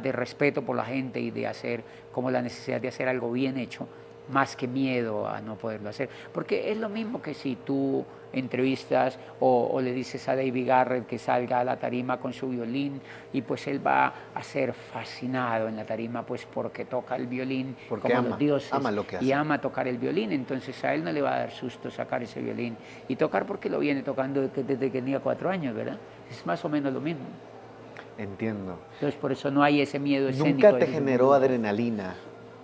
de respeto por la gente y de hacer como la necesidad de hacer algo bien hecho, más que miedo a no poderlo hacer. Porque es lo mismo que si tú entrevistas o le dices a David Garrett que salga a la tarima con su violín y pues él va a ser fascinado en la tarima pues porque toca el violín Porque como los dioses ama lo que y hace. ama tocar el violín, entonces a él no le va a dar susto sacar ese violín y tocar porque lo viene tocando desde que tenía 4 años, ¿verdad? Es más o menos lo mismo. Entiendo. Entonces por eso no hay ese miedo escénico. ¿Nunca te de generó adrenalina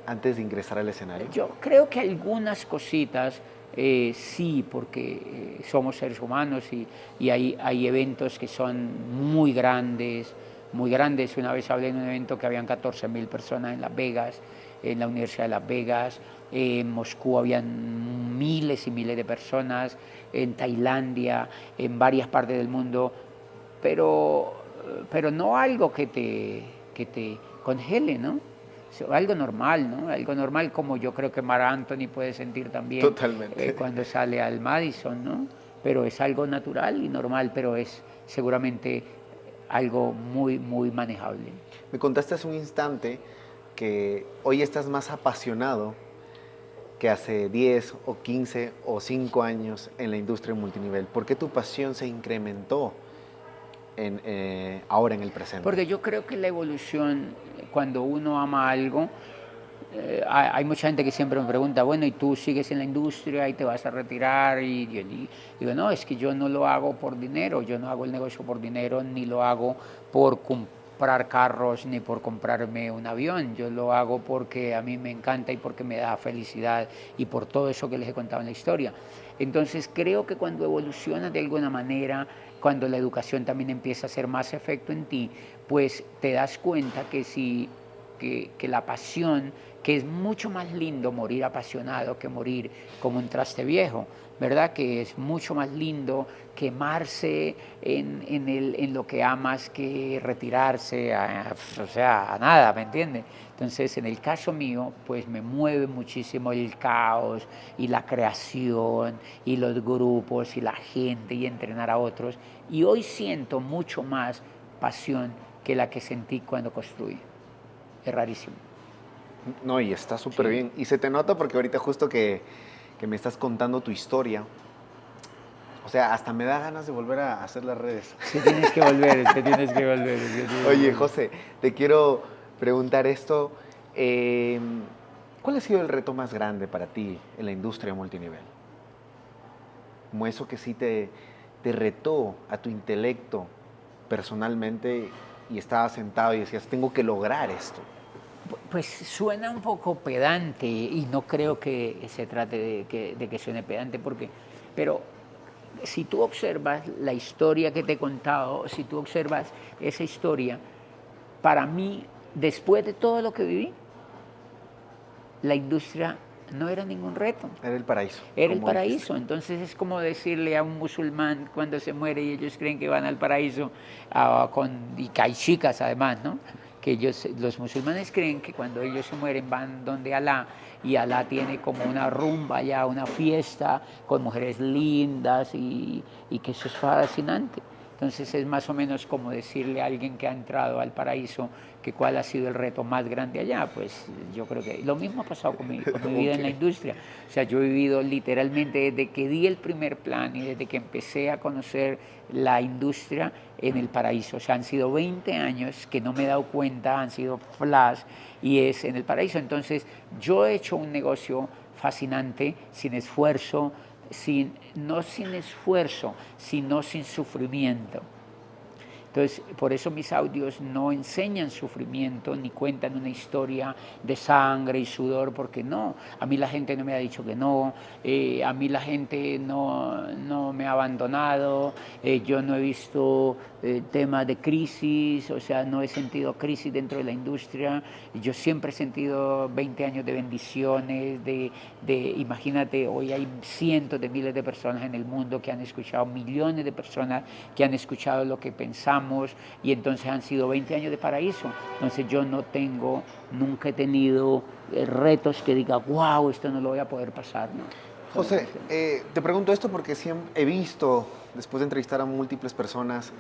antes de ingresar al escenario? Yo creo que algunas cositas sí, porque somos seres humanos y hay eventos que son muy grandes, muy grandes. Una vez hablé en un evento que habían 14.000 personas en Las Vegas, en la Universidad de Las Vegas, en Moscú habían miles y miles de personas, en Tailandia, en varias partes del mundo, pero no algo que te congele, ¿no? Algo normal, ¿no? Algo normal como yo creo que Mar Anthony puede sentir también Totalmente. cuando sale al Madison, ¿no? Pero es algo natural y normal, pero es seguramente algo muy, muy manejable. Me contaste hace un instante que hoy estás más apasionado que hace 10 o 15 o 5 años en la industria multinivel. ¿Por qué tu pasión se incrementó ahora en el presente? Porque yo creo que la evolución, cuando uno ama algo, hay mucha gente que siempre me pregunta, bueno, ¿y tú sigues en la industria y te vas a retirar? Y yo digo, no, es que yo no lo hago por dinero, yo no hago el negocio por dinero, ni lo hago por comprar carros, ni por comprarme un avión, yo lo hago porque a mí me encanta y porque me da felicidad y por todo eso que les he contado en la historia. Entonces creo que cuando evolucionas de alguna manera, cuando la educación también empieza a hacer más efecto en ti, pues te das cuenta que si que la pasión, que es mucho más lindo morir apasionado que morir como un traste viejo, ¿verdad? Que es mucho más lindo quemarse en lo que amas que retirarse o sea, a nada, ¿me entiendes? Entonces, en el caso mío, pues me mueve muchísimo el caos y la creación y los grupos y la gente y entrenar a otros. Y hoy siento mucho más pasión que la que sentí cuando construí. Es rarísimo. No, y está súper bien. Y se te nota porque ahorita justo que me estás contando tu historia, o sea, hasta me da ganas de volver a hacer las redes. Te tienes que volver, te tienes que volver. Oye, José, te quiero preguntar esto. ¿Cuál ha sido el reto más grande para ti en la industria multinivel? Como eso que sí te retó a tu intelecto personalmente y estabas sentado y decías, tengo que lograr esto. Pues suena un poco pedante y no creo que se trate de que suene pedante, pero si tú observas la historia que te he contado, si tú observas esa historia, para mí, después de todo lo que viví, la industria no era ningún reto. Era el paraíso. Era el paraíso. Entonces es como decirle a un musulmán cuando se muere y ellos creen que van al paraíso, y que hay chicas además, ¿no? Que ellos, los musulmanes creen que cuando ellos se mueren van donde Alá y Alá tiene como una rumba ya, una fiesta con mujeres lindas y que eso es fascinante. Entonces es más o menos como decirle a alguien que ha entrado al paraíso que cuál ha sido el reto más grande allá. Pues yo creo que lo mismo ha pasado con mi vida en la Ok. industria. O sea, yo he vivido literalmente desde que di el primer plan y desde que empecé a conocer la industria en el paraíso. O sea, han sido 20 años que no me he dado cuenta, han sido flash y es en el paraíso. Entonces yo he hecho un negocio fascinante, sin esfuerzo, no sin esfuerzo, sino sin sufrimiento. Entonces, por eso mis audios no enseñan sufrimiento ni cuentan una historia de sangre y sudor, porque no, a mí la gente no me ha dicho que no, a mí la gente no me ha abandonado, yo no he visto temas de crisis, o sea, no he sentido crisis dentro de la industria, yo siempre he sentido 20 años de bendiciones, imagínate, hoy hay cientos de miles de personas en el mundo que han escuchado, millones de personas que han escuchado lo que pensamos, y entonces han sido 20 años de paraíso. Entonces yo nunca he tenido retos que diga, wow, esto no lo voy a poder pasar, ¿no? José, te pregunto esto porque siempre he visto, después de entrevistar a múltiples personas,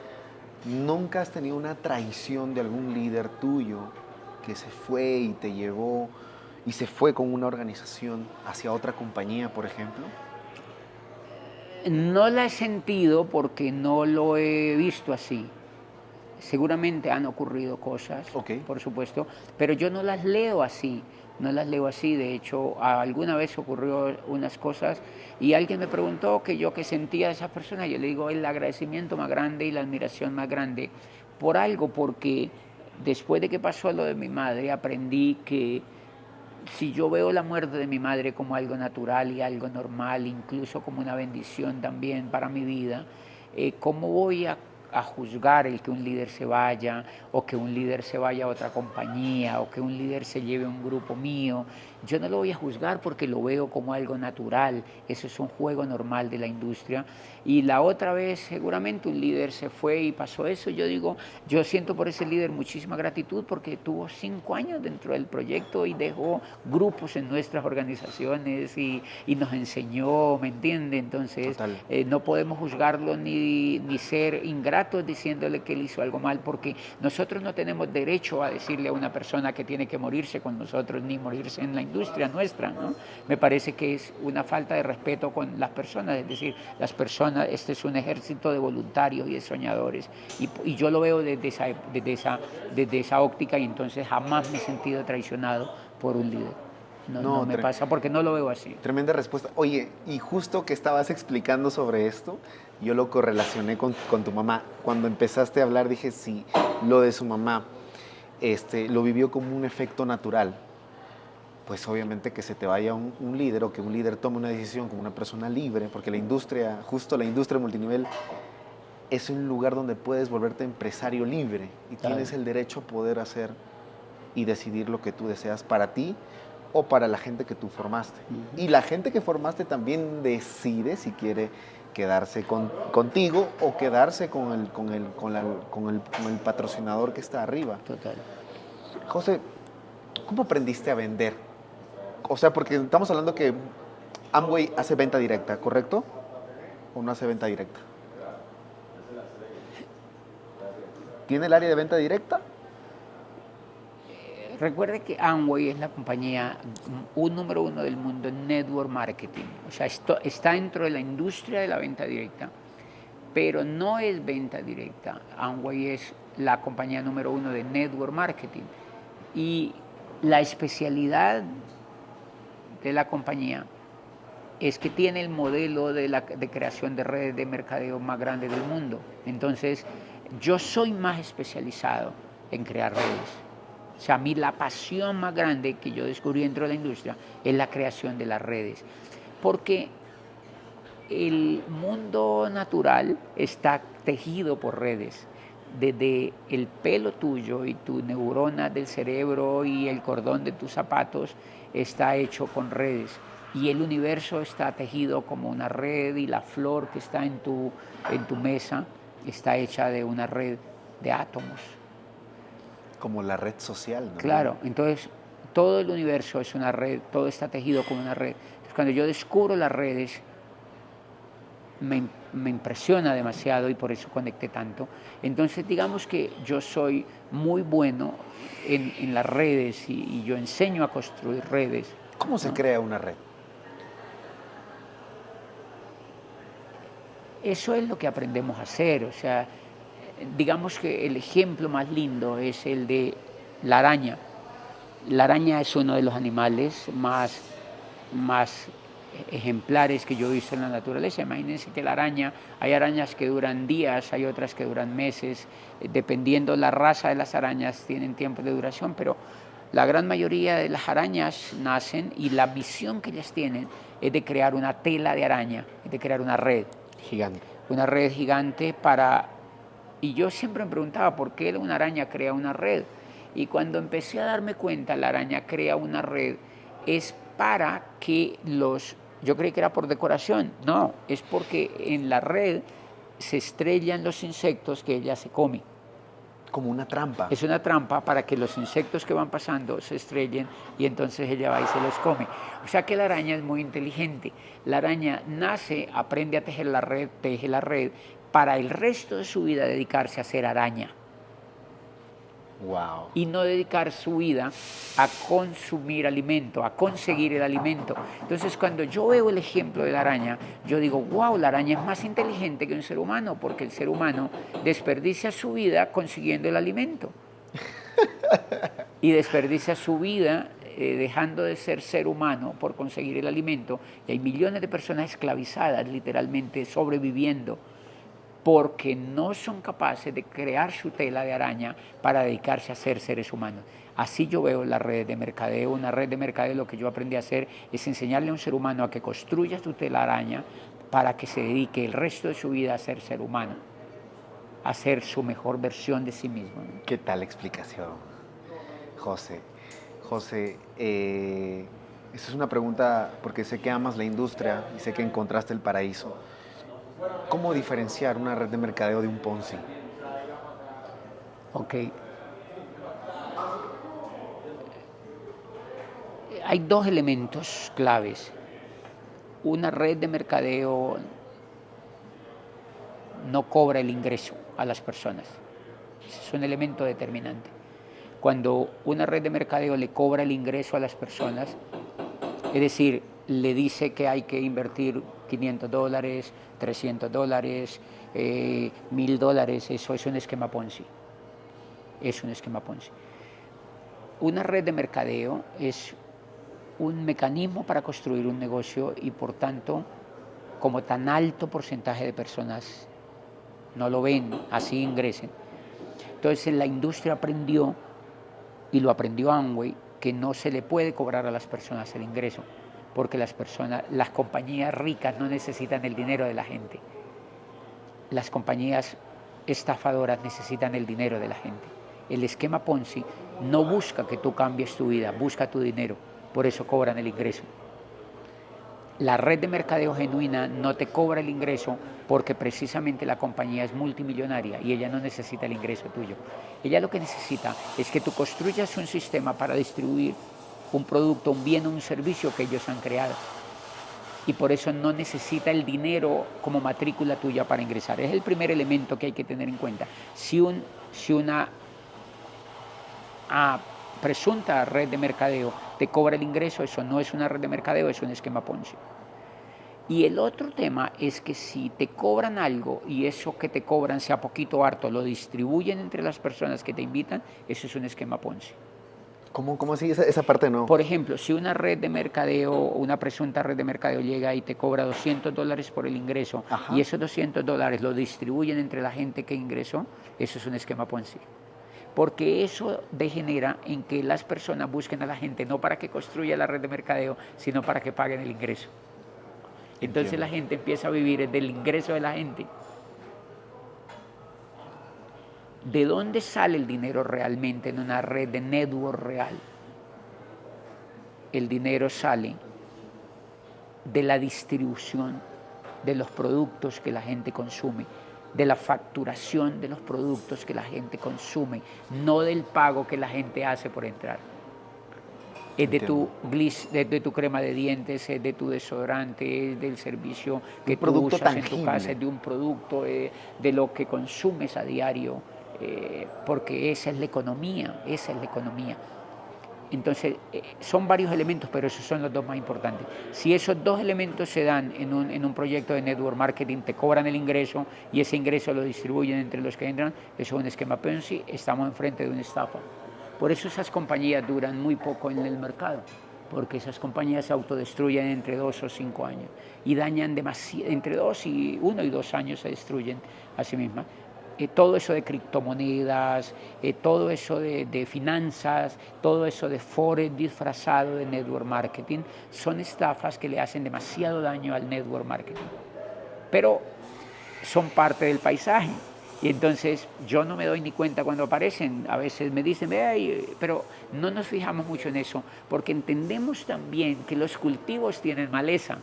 ¿nunca has tenido una traición de algún líder tuyo que se fue y te llevó y se fue con una organización hacia otra compañía, por ejemplo? No la he sentido porque no lo he visto así. Seguramente han ocurrido cosas, Ok. por supuesto, pero yo no las leo así, no las leo así. De hecho, alguna vez ocurrió unas cosas y alguien me preguntó que sentía a esa persona. Yo le digo el agradecimiento más grande y la admiración más grande por algo, porque después de que pasó lo de mi madre, aprendí que si yo veo la muerte de mi madre como algo natural y algo normal, incluso como una bendición también para mi vida, ¿cómo voy a juzgar el que un líder se vaya o que un líder se vaya a otra compañía o que un líder se lleve a un grupo mío? Yo no lo voy a juzgar porque lo veo como algo natural, eso es un juego normal de la industria. Y la otra vez seguramente un líder se fue y pasó eso. Yo digo, yo siento por ese líder muchísima gratitud porque tuvo 5 años dentro del proyecto y dejó grupos en nuestras organizaciones y nos enseñó, ¿me entiende? Entonces Total. no podemos juzgarlo ni ser ingratos diciéndole que él hizo algo mal, porque nosotros no tenemos derecho a decirle a una persona que tiene que morirse con nosotros ni morirse en la industria nuestra, ¿no? Me parece que es una falta de respeto con las personas, es decir, las personas, este es un ejército de voluntarios y de soñadores, y yo lo veo desde esa óptica, y entonces jamás me he sentido traicionado por un líder. No No, me pasa porque no lo veo así. tremenda respuesta. Oye, y justo que estabas explicando sobre esto, yo lo correlacioné con tu mamá. Cuando empezaste a hablar dije, sí, lo de su mamá, lo vivió como un efecto natural. Pues obviamente que se te vaya un líder o que un líder tome una decisión como una persona libre, porque la industria, justo la industria multinivel, es un lugar donde puedes volverte empresario libre y Claro. tienes el derecho a poder hacer y decidir lo que tú deseas para ti o para la gente que tú formaste. Y la gente que formaste también decide si quiere quedarse contigo o quedarse con el patrocinador que está arriba. Total. José, ¿cómo aprendiste a vender? O sea, porque estamos hablando que Amway hace venta directa, ¿correcto? ¿O no hace venta directa? ¿Tiene el área de venta directa? Recuerde que Amway es la compañía número uno del mundo en network marketing. O sea, esto está dentro de la industria de la venta directa, pero no es venta directa. Amway es la compañía número uno de network marketing. Y la especialidad de la compañía es que tiene el modelo de creación de redes de mercadeo más grande del mundo. Entonces, yo soy más especializado en crear redes. O sea, a mí la pasión más grande que yo descubrí dentro de la industria es la creación de las redes. Porque el mundo natural está tejido por redes. Desde el pelo tuyo y tu neurona del cerebro y el cordón de tus zapatos está hecho con redes. Y el universo está tejido como una red y la flor que está en tu mesa está hecha de una red de átomos. Como la red social, ¿no? Claro, entonces todo el universo es una red, todo está tejido como una red. Entonces, cuando yo descubro las redes, me impresiona demasiado y por eso conecté tanto. Entonces digamos que yo soy muy bueno en las redes y yo enseño a construir redes. ¿Cómo se ¿no? crea una red? Eso es lo que aprendemos a hacer, o sea, digamos que el ejemplo más lindo es el de la araña. La araña es uno de los animales más ejemplares que yo he visto en la naturaleza. Imagínense que la araña, hay arañas que duran días, hay otras que duran meses, dependiendo la raza de las arañas tienen tiempo de duración, pero la gran mayoría de las arañas nacen y la misión que ellas tienen es de crear una tela de araña, es de crear una red. Gigante. Una red gigante para... Y yo siempre me preguntaba por qué una araña crea una red. Y cuando empecé a darme cuenta, la araña crea una red, es para que los... Yo creí que era por decoración. No, es porque en la red se estrellan los insectos que ella se come. Como una trampa. Es una trampa para que los insectos que van pasando se estrellen y entonces ella va y se los come. O sea que la araña es muy inteligente. La araña nace, aprende a tejer la red, teje la red, para el resto de su vida dedicarse a ser araña. Wow. Y no dedicar su vida a consumir alimento, a conseguir el alimento. Entonces, cuando yo veo el ejemplo de la araña, yo digo, wow, la araña es más inteligente que un ser humano, porque el ser humano desperdicia su vida consiguiendo el alimento. Y desperdicia su vida dejando de ser humano por conseguir el alimento. Y hay millones de personas esclavizadas, literalmente sobreviviendo, porque no son capaces de crear su tela de araña para dedicarse a ser seres humanos. Así yo veo las redes de mercadeo. Una red de mercadeo, lo que yo aprendí a hacer es enseñarle a un ser humano a que construya su tela de araña para que se dedique el resto de su vida a ser humano, a ser su mejor versión de sí mismo. ¿no? ¿Qué tal explicación, José? José, esta es una pregunta porque sé que amas la industria y sé que encontraste el paraíso. ¿Cómo diferenciar una red de mercadeo de un Ponzi? Ok. Hay dos elementos claves. Una red de mercadeo no cobra el ingreso a las personas. Ese es un elemento determinante. Cuando una red de mercadeo le cobra el ingreso a las personas, es decir, le dice que hay que invertir $500, $300, $1,000, eso es un esquema Ponzi. Es un esquema Ponzi. Una red de mercadeo es un mecanismo para construir un negocio y por tanto, como tan alto porcentaje de personas no lo ven, así ingresen. Entonces la industria aprendió, y lo aprendió Amway, que no se le puede cobrar a las personas el ingreso, porque las compañías ricas no necesitan el dinero de la gente. Las compañías estafadoras necesitan el dinero de la gente. El esquema Ponzi no busca que tú cambies tu vida, busca tu dinero, por eso cobran el ingreso. La red de mercadeo genuina no te cobra el ingreso porque precisamente la compañía es multimillonaria y ella no necesita el ingreso tuyo. Ella lo que necesita es que tú construyas un sistema para distribuir un producto, un bien o un servicio que ellos han creado. Y por eso no necesita el dinero como matrícula tuya para ingresar. Es el primer elemento que hay que tener en cuenta. Si una presunta red de mercadeo te cobra el ingreso, eso no es una red de mercadeo, es un esquema Ponzi. Y el otro tema es que si te cobran algo y eso que te cobran sea poquito o harto, lo distribuyen entre las personas que te invitan, eso es un esquema Ponzi. ¿Cómo así? Esa parte no. Por ejemplo, si una red de mercadeo, una presunta red de mercadeo llega y te cobra $200 por el ingreso, Ajá. y esos $200 lo distribuyen entre la gente que ingresó, eso es un esquema Ponzi. Porque eso degenera en que las personas busquen a la gente no para que construya la red de mercadeo, sino para que paguen el ingreso. Entonces Entiendo. la gente empieza a vivir del ingreso de la gente. ¿De dónde sale el dinero realmente en una red de network real? El dinero sale de la distribución de los productos que la gente consume, de la facturación de los productos que la gente consume, no del pago que la gente hace por entrar. Es de tu Entiendo. bliss, de tu crema de dientes, es de tu desodorante, es del servicio que tú producto usas en tu tangible. casa, es de un producto, de lo que consumes a diario, porque esa es la economía, esa es la economía. Entonces, son varios elementos, pero esos son los dos más importantes. Si esos dos elementos se dan en un proyecto de network marketing, te cobran el ingreso y ese ingreso lo distribuyen entre los que entran, eso es un esquema Ponzi, estamos enfrente de una estafa. Por eso esas compañías duran muy poco en el mercado, porque esas compañías se autodestruyen entre 2 o 5 años y dañan demasiado, entre 1 y 2 años se destruyen a sí mismas. Todo eso de criptomonedas, todo eso de finanzas, todo eso de forex disfrazado de network marketing, son estafas que le hacen demasiado daño al network marketing. Pero son parte del paisaje. Y entonces yo no me doy ni cuenta cuando aparecen. A veces me dicen, pero no nos fijamos mucho en eso, porque entendemos también que los cultivos tienen maleza,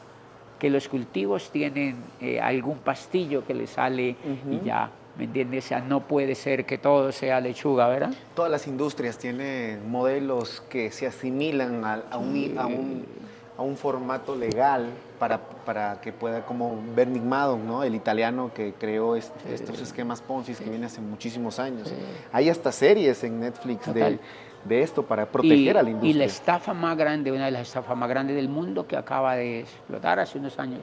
que los cultivos tienen algún pastillo que le sale y ya, ¿me entiendes? O sea, no puede ser que todo sea lechuga, ¿verdad? Todas las industrias tienen modelos que se asimilan a un formato legal para que pueda, como Bernard Madoff, ¿no? El italiano que creó estos esquemas Ponzi que viene hace muchísimos años. Hay hasta series en Netflix de esto para proteger a la industria. Y la estafa más grande, una de las estafas más grandes del mundo que acaba de explotar hace unos años,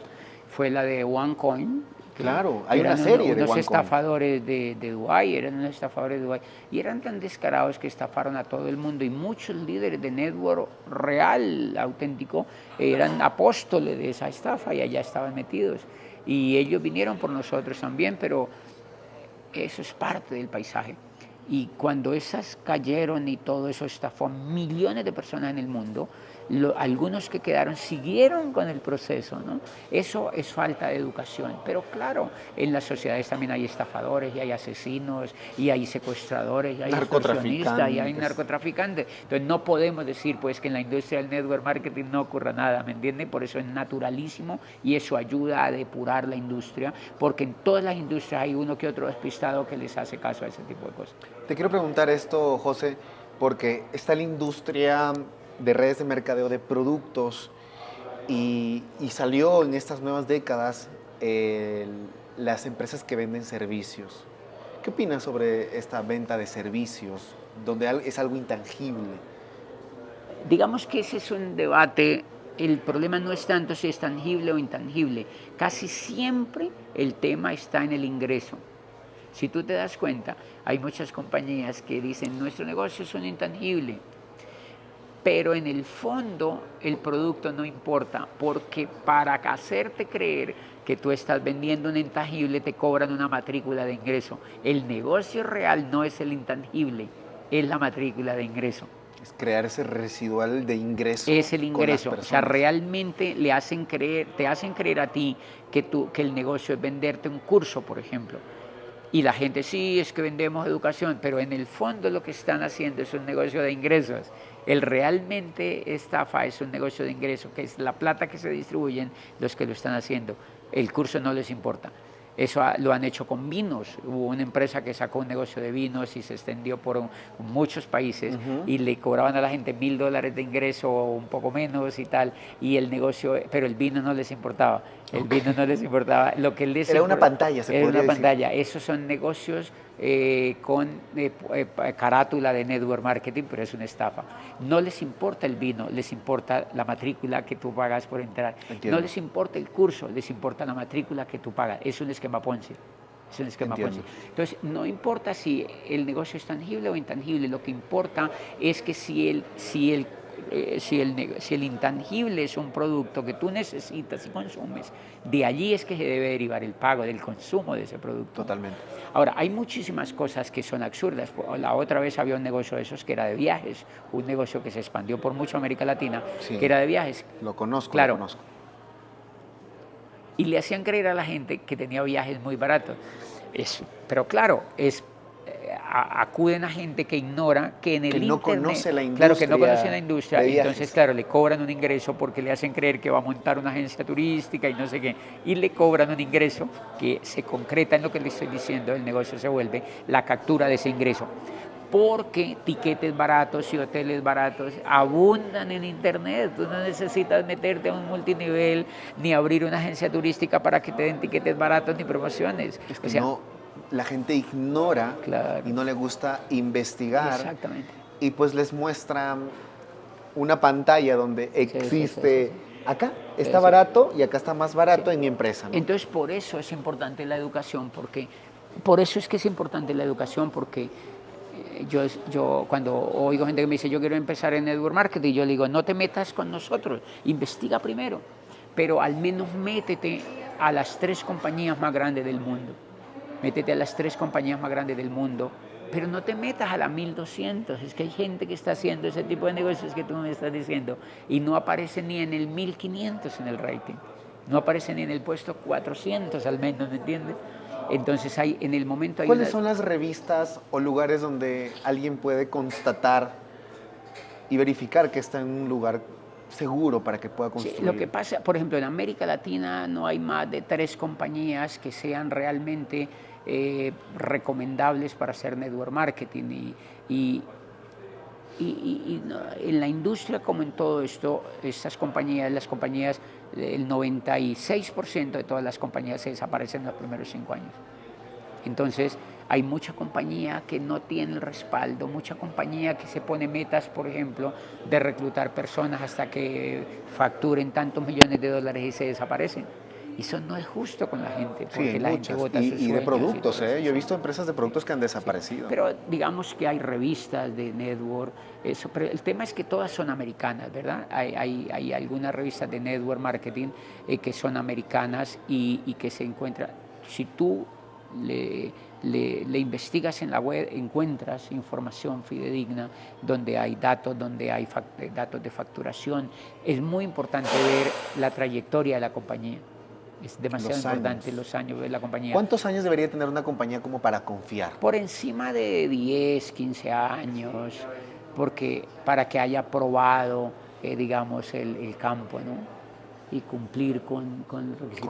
fue la de OneCoin. Claro, hay una serie de unos OneCoin. estafadores de Dubái, eran unos estafadores de Dubái, y eran tan descarados que estafaron a todo el mundo, y muchos líderes de network real, auténtico, eran apóstoles de esa estafa y allá estaban metidos. Y ellos vinieron por nosotros también, pero eso es parte del paisaje. Y cuando esas cayeron y todo eso estafó a millones de personas en el mundo, algunos que quedaron siguieron con el proceso, ¿no? Eso es falta de educación. Pero claro, en las sociedades también hay estafadores, y hay asesinos, y hay secuestradores, y hay extorsionistas, y hay narcotraficantes. Entonces no podemos decir pues que en la industria del network marketing no ocurra nada, ¿me entienden? Por eso es naturalísimo y eso ayuda a depurar la industria, porque en todas las industrias hay uno que otro despistado que les hace caso a ese tipo de cosas. Te quiero preguntar esto, José, porque está la industria de redes de mercadeo de productos y salió en estas nuevas décadas las empresas que venden servicios. ¿Qué opinas sobre esta venta de servicios, donde es algo intangible? Digamos que ese es un debate. El problema no es tanto si es tangible o intangible. Casi siempre el tema está en el ingreso. Si tú te das cuenta, hay muchas compañías que dicen nuestro negocio es un intangible, pero en el fondo el producto no importa, porque para hacerte creer que tú estás vendiendo un intangible te cobran una matrícula de ingreso. El negocio real no es el intangible, es la matrícula de ingreso. Es crear ese residual de ingreso. Es el ingreso. O sea, realmente te hacen creer a ti que el negocio es venderte un curso, por ejemplo. Y la gente, sí, es que vendemos educación, pero en el fondo lo que están haciendo es un negocio de ingresos. El realmente estafa es un negocio de ingresos, que es la plata que se distribuyen los que lo están haciendo. El curso no les importa. Eso lo han hecho con vinos. Hubo una empresa que sacó un negocio de vinos y se extendió por muchos países y le cobraban a la gente $1,000 de ingreso o un poco menos y tal. Y el negocio, pero el vino no les importaba. El vino no les importaba. Lo que les era una pantalla, se podría decir. Era una pantalla. Esos son negocios con carátula de network marketing, pero es una estafa. No les importa el vino, les importa la matrícula que tú pagas por entrar. Entiendo. No les importa el curso, les importa la matrícula que tú pagas. Es un esquema Ponzi. Es un esquema Ponzi. Entonces, no importa si el negocio es tangible o intangible, lo que importa es que si el intangible es un producto que tú necesitas y consumes, de allí es que se debe derivar el pago, del consumo de ese producto. Totalmente. Ahora, hay muchísimas cosas que son absurdas. La otra vez había un negocio de esos que era de viajes, un negocio que se expandió por mucha América Latina, que era de viajes. Lo conozco, claro. Lo conozco. Y le hacían creer a la gente que tenía viajes muy baratos. Pero claro, acuden a gente que ignora que en el que no internet, conoce la industria, claro, que no conoce la industria, y entonces claro, le cobran un ingreso porque le hacen creer que va a montar una agencia turística y no sé qué, y le cobran un ingreso que se concreta en lo que le estoy diciendo, el negocio se vuelve la captura de ese ingreso. porque tiquetes baratos y hoteles baratos abundan en Internet. Tú no necesitas meterte a un multinivel ni abrir una agencia turística para que te den tiquetes baratos ni promociones. Es que O sea, no, la gente ignora Claro. y no le gusta investigar exactamente. y pues les muestra una pantalla donde existe, acá está Sí. barato y acá está más barato Sí. en mi empresa, ¿no? Entonces, por eso es importante la educación, porque por eso es que es importante la educación, porque yo cuando oigo gente que me dice, yo quiero empezar en network marketing, yo le digo, no te metas con nosotros, investiga primero, pero al menos métete a las 3 compañías más grandes del mundo. Métete a las 3 compañías más grandes del mundo, pero no te metas a la 1200. Es que hay gente que está haciendo ese tipo de negocios que tú me estás diciendo y no aparece ni en el 1500 en el rating. No aparece ni en el puesto 400 al menos, ¿me entiendes? Entonces en el momento hay ¿Cuáles son las revistas o lugares donde alguien puede constatar y verificar que está en un lugar seguro para que pueda construir? Sí, lo que pasa, por ejemplo, en América Latina no hay más de 3 compañías que sean realmente recomendables para hacer network marketing en la industria como en todo esto, estas compañías, las compañías, el 96% de todas las compañías se desaparecen en los primeros 5 años. Entonces, hay mucha compañía que no tiene el respaldo, mucha compañía que se pone metas, por ejemplo, de reclutar personas hasta que facturen tantos millones de dólares y se desaparecen. Y eso no es justo con la gente, porque Sí, hay la muchas. gente vota sus Y de sueños productos, todo eso. Yo he visto empresas de productos que han desaparecido. Pero digamos que hay revistas de network, eso, pero el tema es que todas son americanas, ¿verdad? Hay algunas revistas de network marketing que son americanas y que se encuentran. Si tú le investigas en la web, encuentras información fidedigna, donde hay datos, donde hay datos de facturación. Es muy importante ver la trayectoria de la compañía. Es demasiado importante los años de la compañía. ¿Cuántos años debería tener una compañía como para confiar? Por encima de 10, 15 años, porque para que haya probado, digamos, el campo, ¿no? Y cumplir con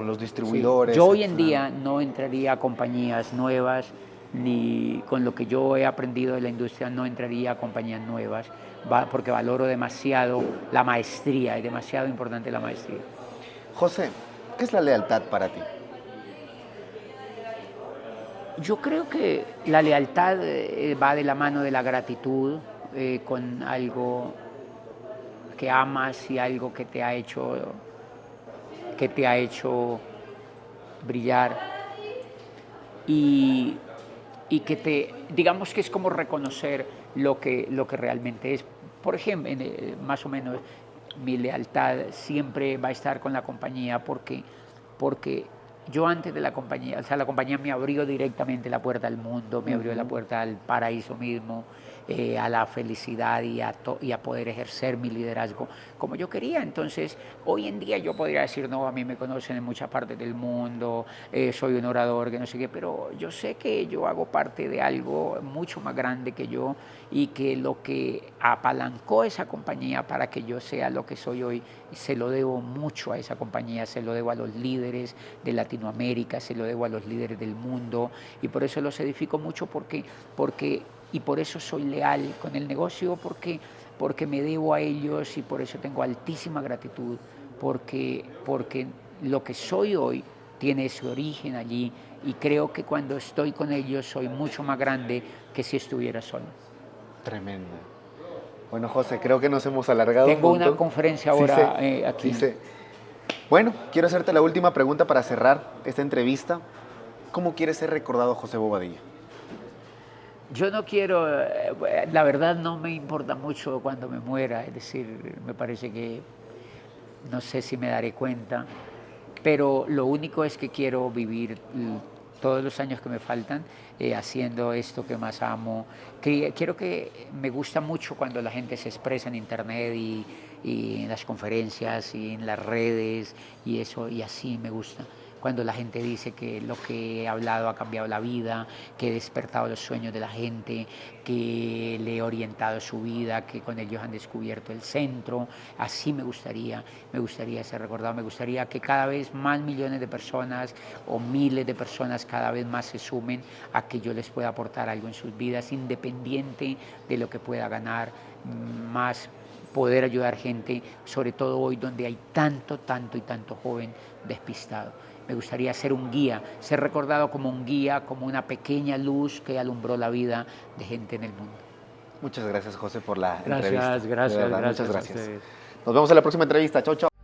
los distribuidores. Sí. Yo hoy en día no entraría a compañías nuevas, ni con lo que yo he aprendido de la industria no entraría a compañías nuevas, porque valoro demasiado la maestría, es demasiado importante la maestría. José, ¿qué es la lealtad para ti? Yo creo que la lealtad va de la mano de la gratitud con algo que amas y algo que te ha hecho brillar y que digamos que es como reconocer lo que realmente es. Por ejemplo, más o menos mi lealtad siempre va a estar con la compañía porque yo antes de la compañía, o sea, la compañía me abrió directamente la puerta al mundo, me abrió la puerta al paraíso mismo, a la felicidad y a poder ejercer mi liderazgo como yo quería. Entonces, hoy en día yo podría decir, no, a mí me conocen en muchas partes del mundo, soy un orador, que no sé qué, pero yo sé que yo hago parte de algo mucho más grande que yo y que lo que apalancó esa compañía para que yo sea lo que soy hoy, se lo debo mucho a esa compañía, se lo debo a los líderes de Latinoamérica, se lo debo a los líderes del mundo y por eso los edifico mucho y por eso soy leal con el negocio, porque me debo a ellos y por eso tengo altísima gratitud, porque lo que soy hoy tiene su origen allí y creo que cuando estoy con ellos soy mucho más grande que si estuviera solo. Tremendo. Bueno, José, creo que nos hemos alargado Tengo un montón. una conferencia ahora aquí. Sí sé. Bueno, quiero hacerte la última pregunta para cerrar esta entrevista. ¿Cómo quieres ser recordado José Bobadilla? Yo no quiero, la verdad no me importa mucho cuando me muera, es decir, me parece que no sé si me daré cuenta, pero lo único es que quiero vivir todos los años que me faltan haciendo esto que más amo. Quiero que me gusta mucho cuando la gente se expresa en internet y en las conferencias y en las redes y eso, y así me gusta. cuando la gente dice que lo que he hablado ha cambiado la vida, que he despertado los sueños de la gente, que le he orientado su vida, que con ellos han descubierto el centro. Así me gustaría ser recordado, me gustaría que cada vez más millones de personas o miles de personas cada vez más se sumen a que yo les pueda aportar algo en sus vidas, independiente de lo que pueda ganar, más poder ayudar gente, sobre todo hoy donde hay tanto y tanto joven despistado. Me gustaría ser un guía, ser recordado como un guía, como una pequeña luz que alumbró la vida de gente en el mundo. Muchas gracias, José, por la entrevista. Gracias, De verdad, gracias muchas a gracias. ustedes. Nos vemos en la próxima entrevista. Chau, chau.